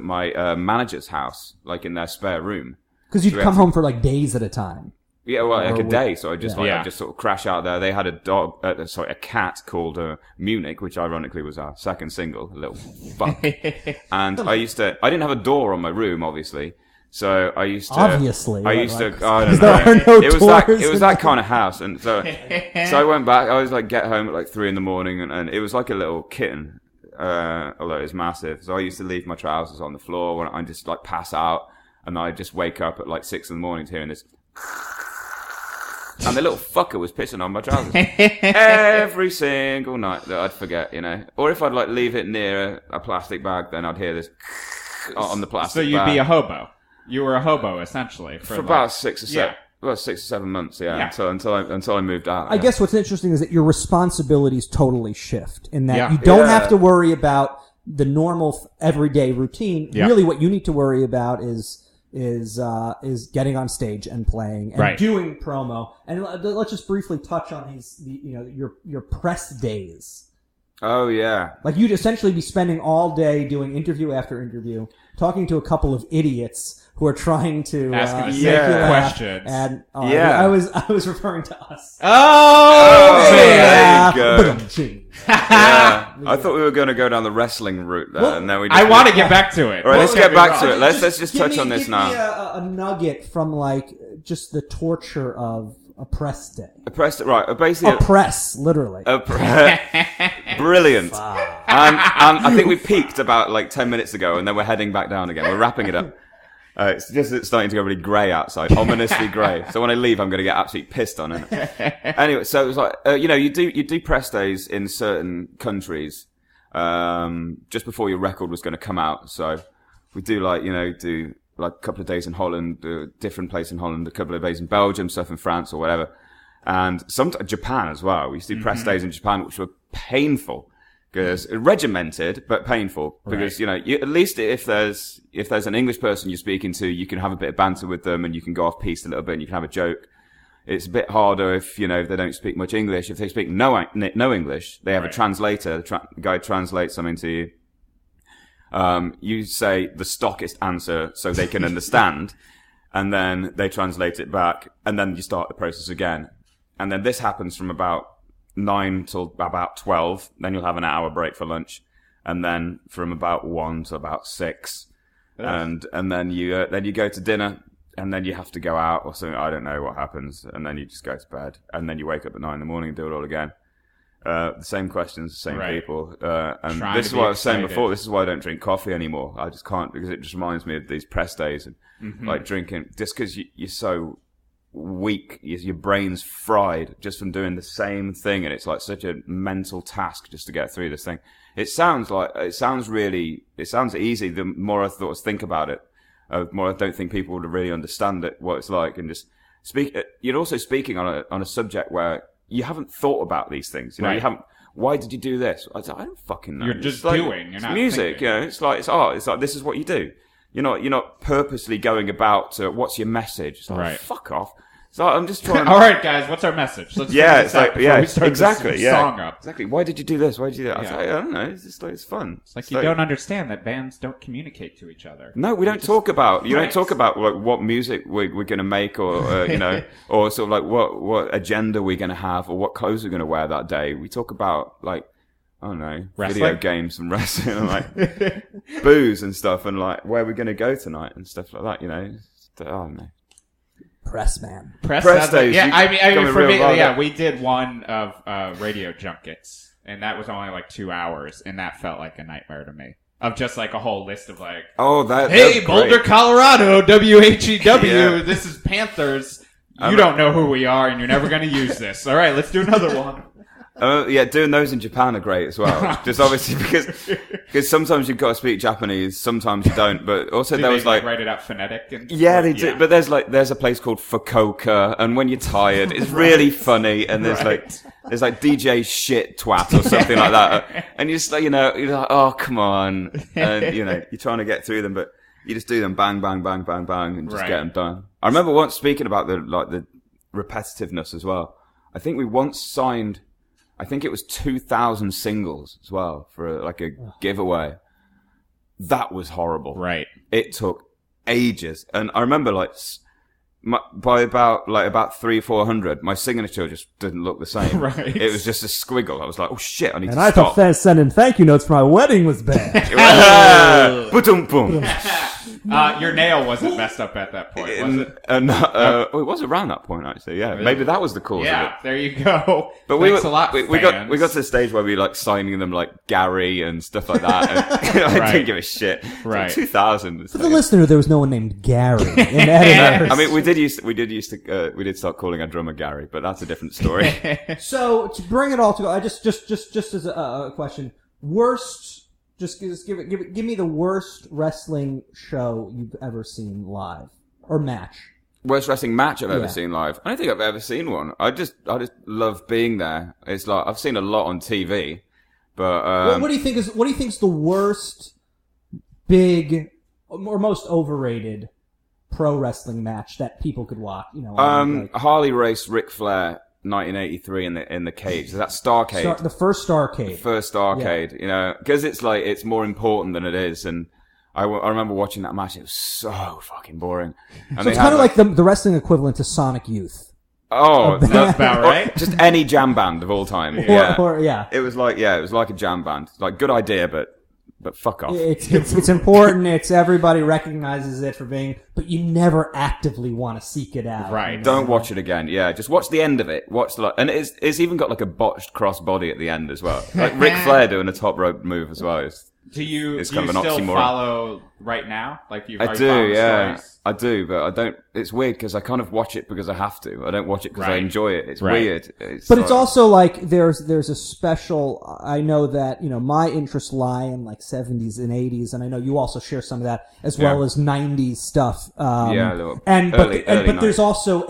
my manager's house, like in their spare room. Because you'd So we come had to- home for like days at a time. Yeah, well, like Or a day. So I just Yeah. I just sort of crash out there. They had a cat called Munich, which ironically was our second single, a little fuck. And I didn't have a door on my room, obviously. So I used to Obviously, I like- used like- to. I don't 'cause know. there are no it was doors that in- kind of house, and so I went back. I was like get home at like 3 a.m, and it was like a little kitten, although it was massive. So I used to leave my trousers on the floor when I just like pass out, and I just wake up at like 6 a.m. hearing this. And the little fucker was pissing on my trousers every single night that I'd forget, Or if I'd like leave it near a plastic bag, then I'd hear this on the plastic So you'd bag. be a hobo. You were a hobo essentially for about 6 or 7. Yeah. Well, 6 or 7 months, Yeah. until I moved out. I guess what's interesting is that your responsibilities totally shift in that Yeah. you don't Yeah. have to worry about the normal everyday routine. Yeah. Really, what you need to worry about is getting on stage and playing and Right. doing promo. And let's just briefly touch on your press days. Oh yeah. Like you'd essentially be spending all day doing interview after interview, talking to a couple of idiots who are trying to Asking the make same you laugh. questions. And Yeah. I was referring to us. Oh, there you go. Ba-dum-ching. Yeah. I thought we were going to go down the wrestling route there, Well, and then we. I want to get back to it. All right, let's Don't get me back wrong. to it. Let's just give touch me- on this give now. me a nugget from like just the torture of a press day. I pressed it right. Basically, A press, literally. brilliant. And I think we peaked about like 10 minutes ago, and then we're heading back down again. We're wrapping it up. It's starting to go really grey outside, ominously grey. So when I leave, I'm going to get absolutely pissed on it. Anyway, so it was like, you do press days in certain countries, just before your record was going to come out. So we do like a couple of days in Holland, a different place in Holland, a couple of days in Belgium, stuff in France or whatever. And sometimes Japan as well. We used to do press days in Japan, which were painful. Because regimented but painful. Because at least if there's an English person you're speaking to, you can have a bit of banter with them and you can go off piste a little bit and you can have a joke. It's a bit harder if they don't speak much English. If they speak no English, they have a translator. The guy translates something to you. You say the stockist answer so they can understand, and then they translate it back, and then you start the process again. And then this happens from about 9 till about 12, then you'll have an hour break for lunch, and then from about 1 to about 6, and then you go to dinner, and then you have to go out or something. I don't know what happens, and then you just go to bed, and then you wake up at 9 in the morning and do it all again. The same questions, the same Right. people, and Trying this to is be what I was saying excited. before. This is why I don't drink coffee anymore. I just can't, because it just reminds me of these press days and like drinking, just because you're so weak. Your brain's fried just from doing the same thing, and it's like such a mental task just to get through this thing. It sounds easy. The more I think about it, the more I don't think people would really understand it, what it's like, and just speak. You're also speaking on a subject where you haven't thought about these things. You know, right. you haven't. Why did you do this? I don't fucking know. You're just like, doing. You're not music. thinking. You know, it's art. It's like this is what you do. You're not purposely going about what's your message. It's like, right. Fuck off. So I'm just trying. All right, guys, what's our message? Let's figure this out before we start exactly. this song up. Exactly. Why did you do this? Why did you do that? Yeah. I don't know. It's just like it's fun. It's like you don't understand that bands don't communicate to each other. No, we don't talk about. You Right. don't talk about like what music we're going to make, or you know, or sort of like what agenda we're going to have, or what clothes we're going to wear that day. We talk about like, I don't know, Wrestling? video games and wrestling, and like booze and stuff, and like where we're going to go tonight and stuff like that. You know, I don't know. Press man. Press sounds like- days, yeah, you I mean, become for a me, real yeah, rider. we did one of radio junkets, and that was only like 2 hours, and that felt like a nightmare to me. Of just like a whole list of like, Oh, that's hey, Boulder, great. Colorado, WHEW, Yeah. this is Panthers. You don't know who we are, and you're never going to use this. All right, let's do another one. Yeah, doing those in Japan are great as well. Just obviously because sometimes you've got to speak Japanese, sometimes you don't. But also Do there they was like, write it out phonetic? And yeah, they do. But there's a place called Fukuoka, and when you're tired, it's really funny. And there's like DJ shit twat or something like that, and you're just like, you're like, oh come on, and you're trying to get through them, but you just do them bang bang bang bang bang and just Right. get them done. I remember once speaking about the repetitiveness as well. I think we once signed. I think it was 2,000 singles as well for a giveaway. That was horrible. Right. It took ages, and I remember by about 300-400, my signature just didn't look the same. Right. It was just a squiggle. I was like, oh shit, I need And to I stop. thought sending thank you notes for my wedding was bad. Boom, boom. Your nail wasn't messed up at that point, was it? It was around that point actually. Yeah, Really? maybe that was the cause of it. Yeah, there you go. But Thanks a lot, we got fans. to the stage where we like signing them like Gary and stuff like that. And I Right. didn't give a shit. It's like Right. 2000. For the listener, there was no one named Gary in editors. I mean, we did start calling our drummer Gary, but that's a different story. So to bring it all together, just as a question, give me the worst wrestling show you've ever seen live or match. Worst wrestling match I've ever Yeah. seen live. I don't think I've ever seen one. I just love being there. It's like I've seen a lot on TV, but What do you think is the worst big or most overrated pro wrestling match that people could watch? Harley Race Ric Flair 1983 in the cage. So that's Starcade. The first Starcade. First Starcade, because it's more important than it is. And I remember watching that match. It was so fucking boring. And So it's kind of like the wrestling equivalent to Sonic Youth. Oh, That's about right. just any jam band of all time. Or yeah. It was like a jam band. Like good idea, but fuck off. It's important. It's everybody recognizes it for being, but you never actively want to seek it out. Right. Don't watch it again. Yeah, just watch the end of it. And it's even got like a botched cross body at the end as well. Like Ric Flair doing a top rope move as well. Do you It's kind of an still oxymoron. follow right now? Like I are you do, following yeah. stories? I do, but I don't. It's weird because I kind of watch it because I have to. I don't watch it because I Right. enjoy it. It's Right. weird. But it's also like there's a special. I know that my interests lie in like 70s and 80s, and I know you also share some of that as well Yeah. as 90s stuff. Yeah, a little but early there's also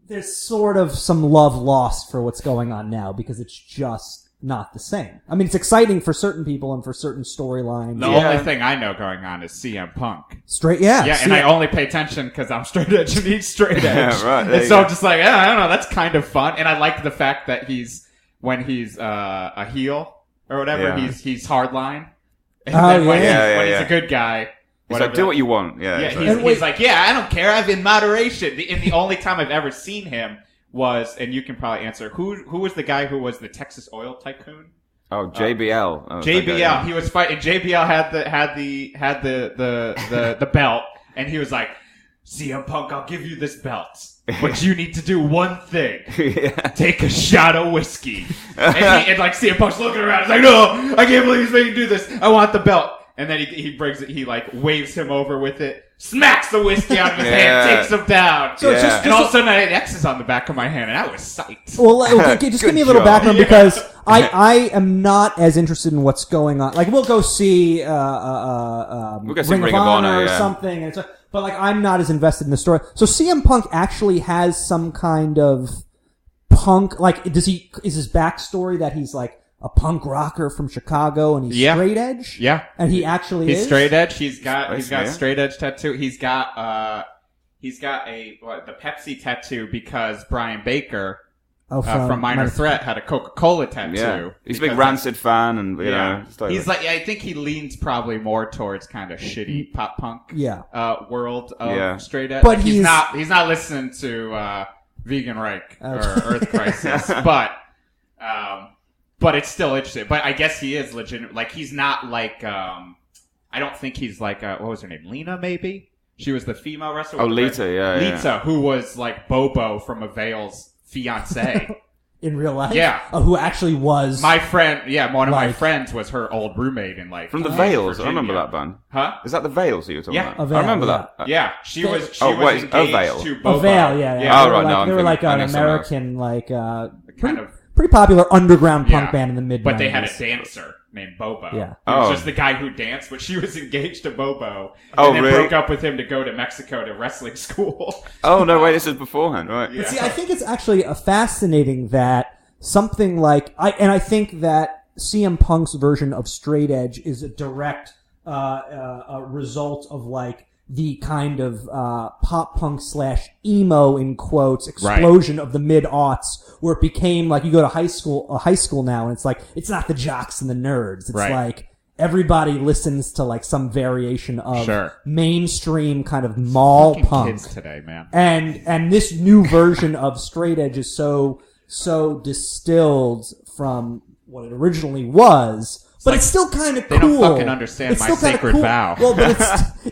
there's sort of some love lost for what's going on now because it's just not the same. I mean, it's exciting for certain people and for certain storylines. The only thing I know going on is CM Punk. Yeah, Yeah, and I only pay attention because I'm straight edge and he's straight edge. Yeah, right, there And you so go. I'm just like, I don't know, that's kind of fun. And I like the fact that when he's a heel or whatever, Yeah. he's hardline. And Oh, then when, yeah. when he's a good guy, It's like, do what you want. Yeah. Yeah, it's he's, like- he's like, yeah, I don't care. I'm in moderation. And the only time I've ever seen him was, and you can probably answer, who was the guy who was the Texas oil tycoon? oh, JBL. Oh, JBL. okay. He was fighting. JBL had the belt, and he was like, CM Punk, I'll give you this belt, but you need to do one thing. Yeah. Take a shot of whiskey. And like CM Punk's looking around. He's like, no, I can't believe he's making me do this. I want the belt. and then he brings it. He like waves him over with it, smacks the whiskey out of his hand, takes him down. So it's and all of a sudden, I had X's on the back of my hand, and I was psyched. Well, okay, just give me a little background because I am not as interested in what's going on. Like, we'll go see Ring of Honor or something, and but like I'm not as invested in the story. So CM Punk actually has some kind of punk. Like, is his backstory that he's like a punk rocker from Chicago and he's straight edge? Yeah, and he actually he's is straight edge. He's got straight edge tattoo. He's got the Pepsi tattoo because Brian Baker. From Minor Threat had a Coca-Cola tattoo. Yeah. He's a big Rancid fan, and you know, he's like, I think he leans probably more towards kind of shitty pop punk, world of straight edge. But like he's not listening to Vegan Reich or Earth Crisis, but it's still interesting. But I guess he is legitimate. Like he's not like I don't think he's like what was her name, Lena? Maybe she was the female wrestler. Oh, Lita, Lita, who was like Bobo from Avail's fiance in real life, who actually was my friend. One of my friends was her old roommate in like from the Vales. Virginia. I remember that band. Huh? Is that the Vales that you were talking about? Avail, I remember that. Yeah, she was engaged to Bobo. Avail, yeah. Oh, right, they were like an American, like kind of pretty popular underground punk band in the mid-90s. But they had a dancer named Bobo. Yeah. He was just the guy who danced, but she was engaged to Bobo. And then broke up with him to go to Mexico to wrestling school. Oh, no, wait, this is beforehand, right? Yeah. But see, I think it's actually fascinating that something like, I think that CM Punk's version of straight edge is a direct a result of like the kind of pop punk / emo in quotes explosion of the mid-aughts, where it became like you go to high school now, and it's like it's not the jocks and the nerds. It's like everybody listens to like some variation of mainstream kind of mall punk. Kids today, man. And this new version of straight edge is so distilled from what it originally was. But it's still kind of cool. They don't fucking understand my sacred vow. Well, but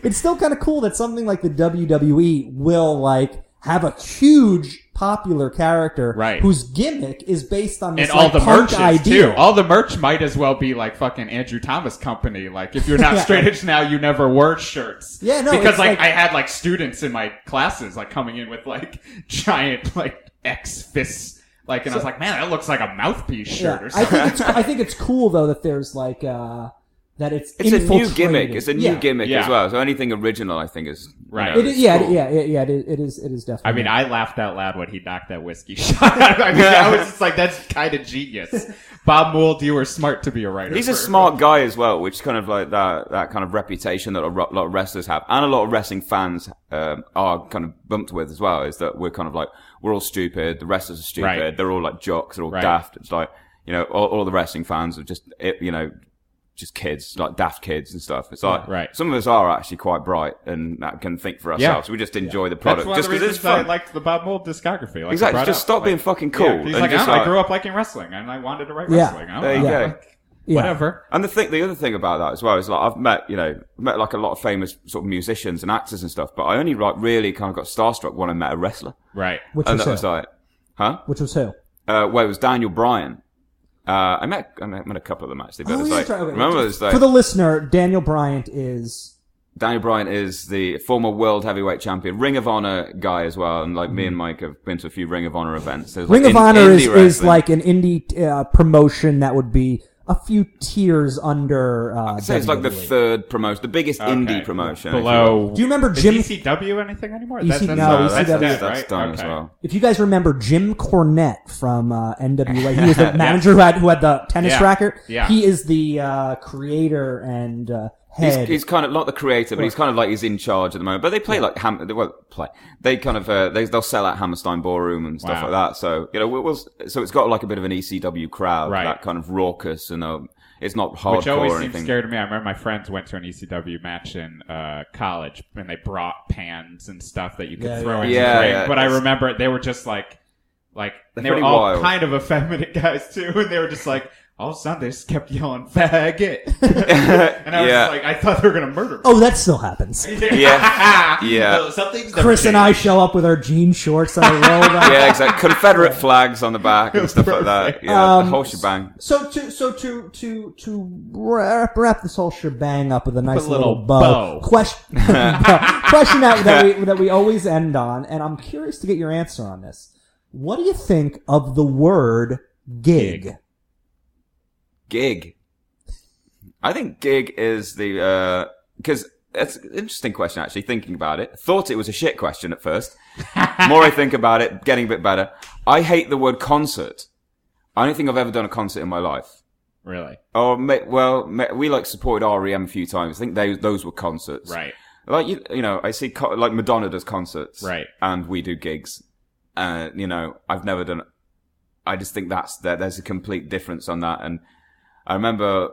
it's still kind of cool that something like the WWE will like have a huge popular character whose gimmick is based on this and all like, the punk merch idea. Too. All the merch might as well be like fucking Andrew Thomas Company. Like if you're not straight edge now, you never wore shirts. Yeah, no, because like I had like students in my classes like coming in with like giant like X fists. Like, and I was like, man, that looks like a mouthpiece shirt or something. I think it's cool, though, that there's like, that it's a new gimmick. It's a new gimmick as well. So anything original, I think, is right. It is, it is definitely. I mean, I laughed out loud when he knocked that whiskey shot. I mean, I was just like, that's kind of genius. Bob Mould, you were smart to be a writer. He's a smart guy as well, which kind of like that kind of reputation that a lot of wrestlers have, and a lot of wrestling fans are kind of bumped with as well. Is that we're kind of like, we're all stupid. The wrestlers are stupid. Right. They're all like jocks. They're all daft. It's like, you know, all the wrestling fans are just, you know, just kids, like daft kids and stuff. It's like, some of us are actually quite bright and can think for ourselves. We just enjoy the product. That's one of the reasons I liked the Bob Mould discography. Like exactly. Just stop being fucking cool. Yeah. He's like, I grew up liking wrestling and I wanted to write wrestling. There you go. Whatever. And the other thing about that as well is like I've met like a lot of famous sort of musicians and actors and stuff, but I only like really kind of got starstruck when I met a wrestler. Right. Which was like, Which was who? Well, it was Daniel Bryan. I met a couple of them actually, but remember this like, for the listener, Daniel Bryan is the former world heavyweight champion, Ring of Honor guy as well, and like me and Mike have been to a few Ring of Honor events. Ring of Honor is like an indie promotion that would be a few tiers under. So it's like the third promotion, the biggest indie promotion. Below. Do you remember Jim? Is ECW anything anymore? That's dead, that's done as well. If you guys remember Jim Cornette from NWA, he was the manager who had the tennis racket. Yeah. He is the creator and head. He's kind of not the creator, but he's kind of like he's in charge at the moment. But they play like They kind of they'll sell out Hammerstein Ballroom and stuff like that. So you know, so it's got like a bit of an ECW crowd, that kind of raucous and it's not hardcore. Which always or anything. seemed scary to me. I remember my friends went to an ECW match in college, and they brought pans and stuff that you could throw in the ring. But I remember they were just like they were all wild. kind of effeminate guys too, and they were just like, all of a sudden they just kept yelling faggot. And I was like, I thought they were going to murder me. Oh, that still happens. Yeah. Something's Chris and I show up with our jean shorts and I roll back. Yeah, exactly. Confederate flags on the back and stuff like that. Yeah, the whole shebang. So to wrap this whole shebang up with a nice little bow. bow. Question that we always end on, and I'm curious to get your answer on this. What do you think of the word gig? Gig. I think gig is the because that's an interesting question actually. Thinking about it, thought it was a shit question at first. More I think about it, getting a bit better. I hate the word concert. I don't think I've ever done a concert in my life. Really? Oh, we like supported REM a few times. I think those were concerts. Right. Like you know, I see like Madonna does concerts. Right. And we do gigs. You know, I've never done it. I just think there's a complete difference on that. And I remember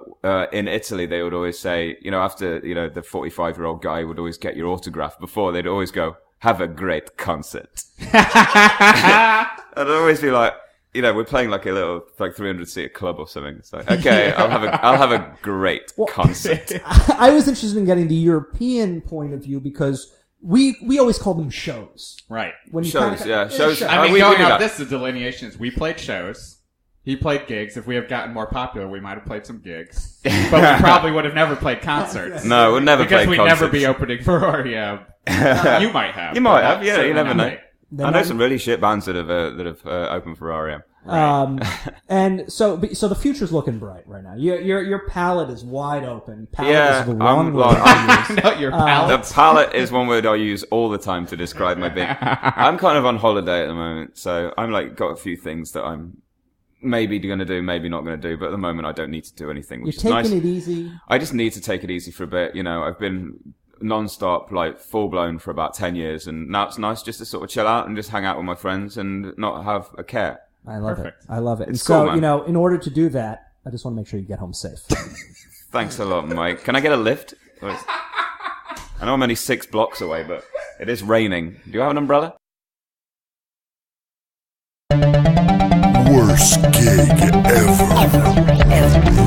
in Italy, they would always say, you know, after, you know, the 45-year-old guy would always get your autograph before, they'd always go, have a great concert. I'd always be like, you know, we're playing like a little, like 300-seat club or something. It's like, okay, I'll have a great concert. I was interested in getting the European point of view because we always call them shows. Right. When you Shows, shows. I mean, we going do off that. this, the delineation is we played shows. He played gigs. If we have gotten more popular, we might have played some gigs. But we probably would have never played concerts. No, we'll never play because concerts. we'd never be opening for REM. You might have. You might have, yeah, you never know. I know might- some really shit bands that have opened for REM. And so the future's looking bright right now. Your palette is wide open. Palette Yeah, is the wrong word I'm- to use. No, your palate. The palette is one word I use all the time to describe my being. I'm kind of on holiday at the moment, so I'm like got a few things that I'm maybe going to do, maybe not going to do, but at the moment I don't need to do anything, which You're is nice. taking it easy. I just need to take it easy for a bit. You know, I've been non-stop, like full blown for about 10 years, and now it's nice just to sort of chill out and just hang out with my friends and not have a care. I love Perfect. it. I love it. And It's so, cool, man. you know, in order to do that, I just want to make sure you get home safe. Thanks a lot, Mike. Can I get a lift? I know I'm only 6 blocks away, but it is raining. Do you have an umbrella? Worst gig ever.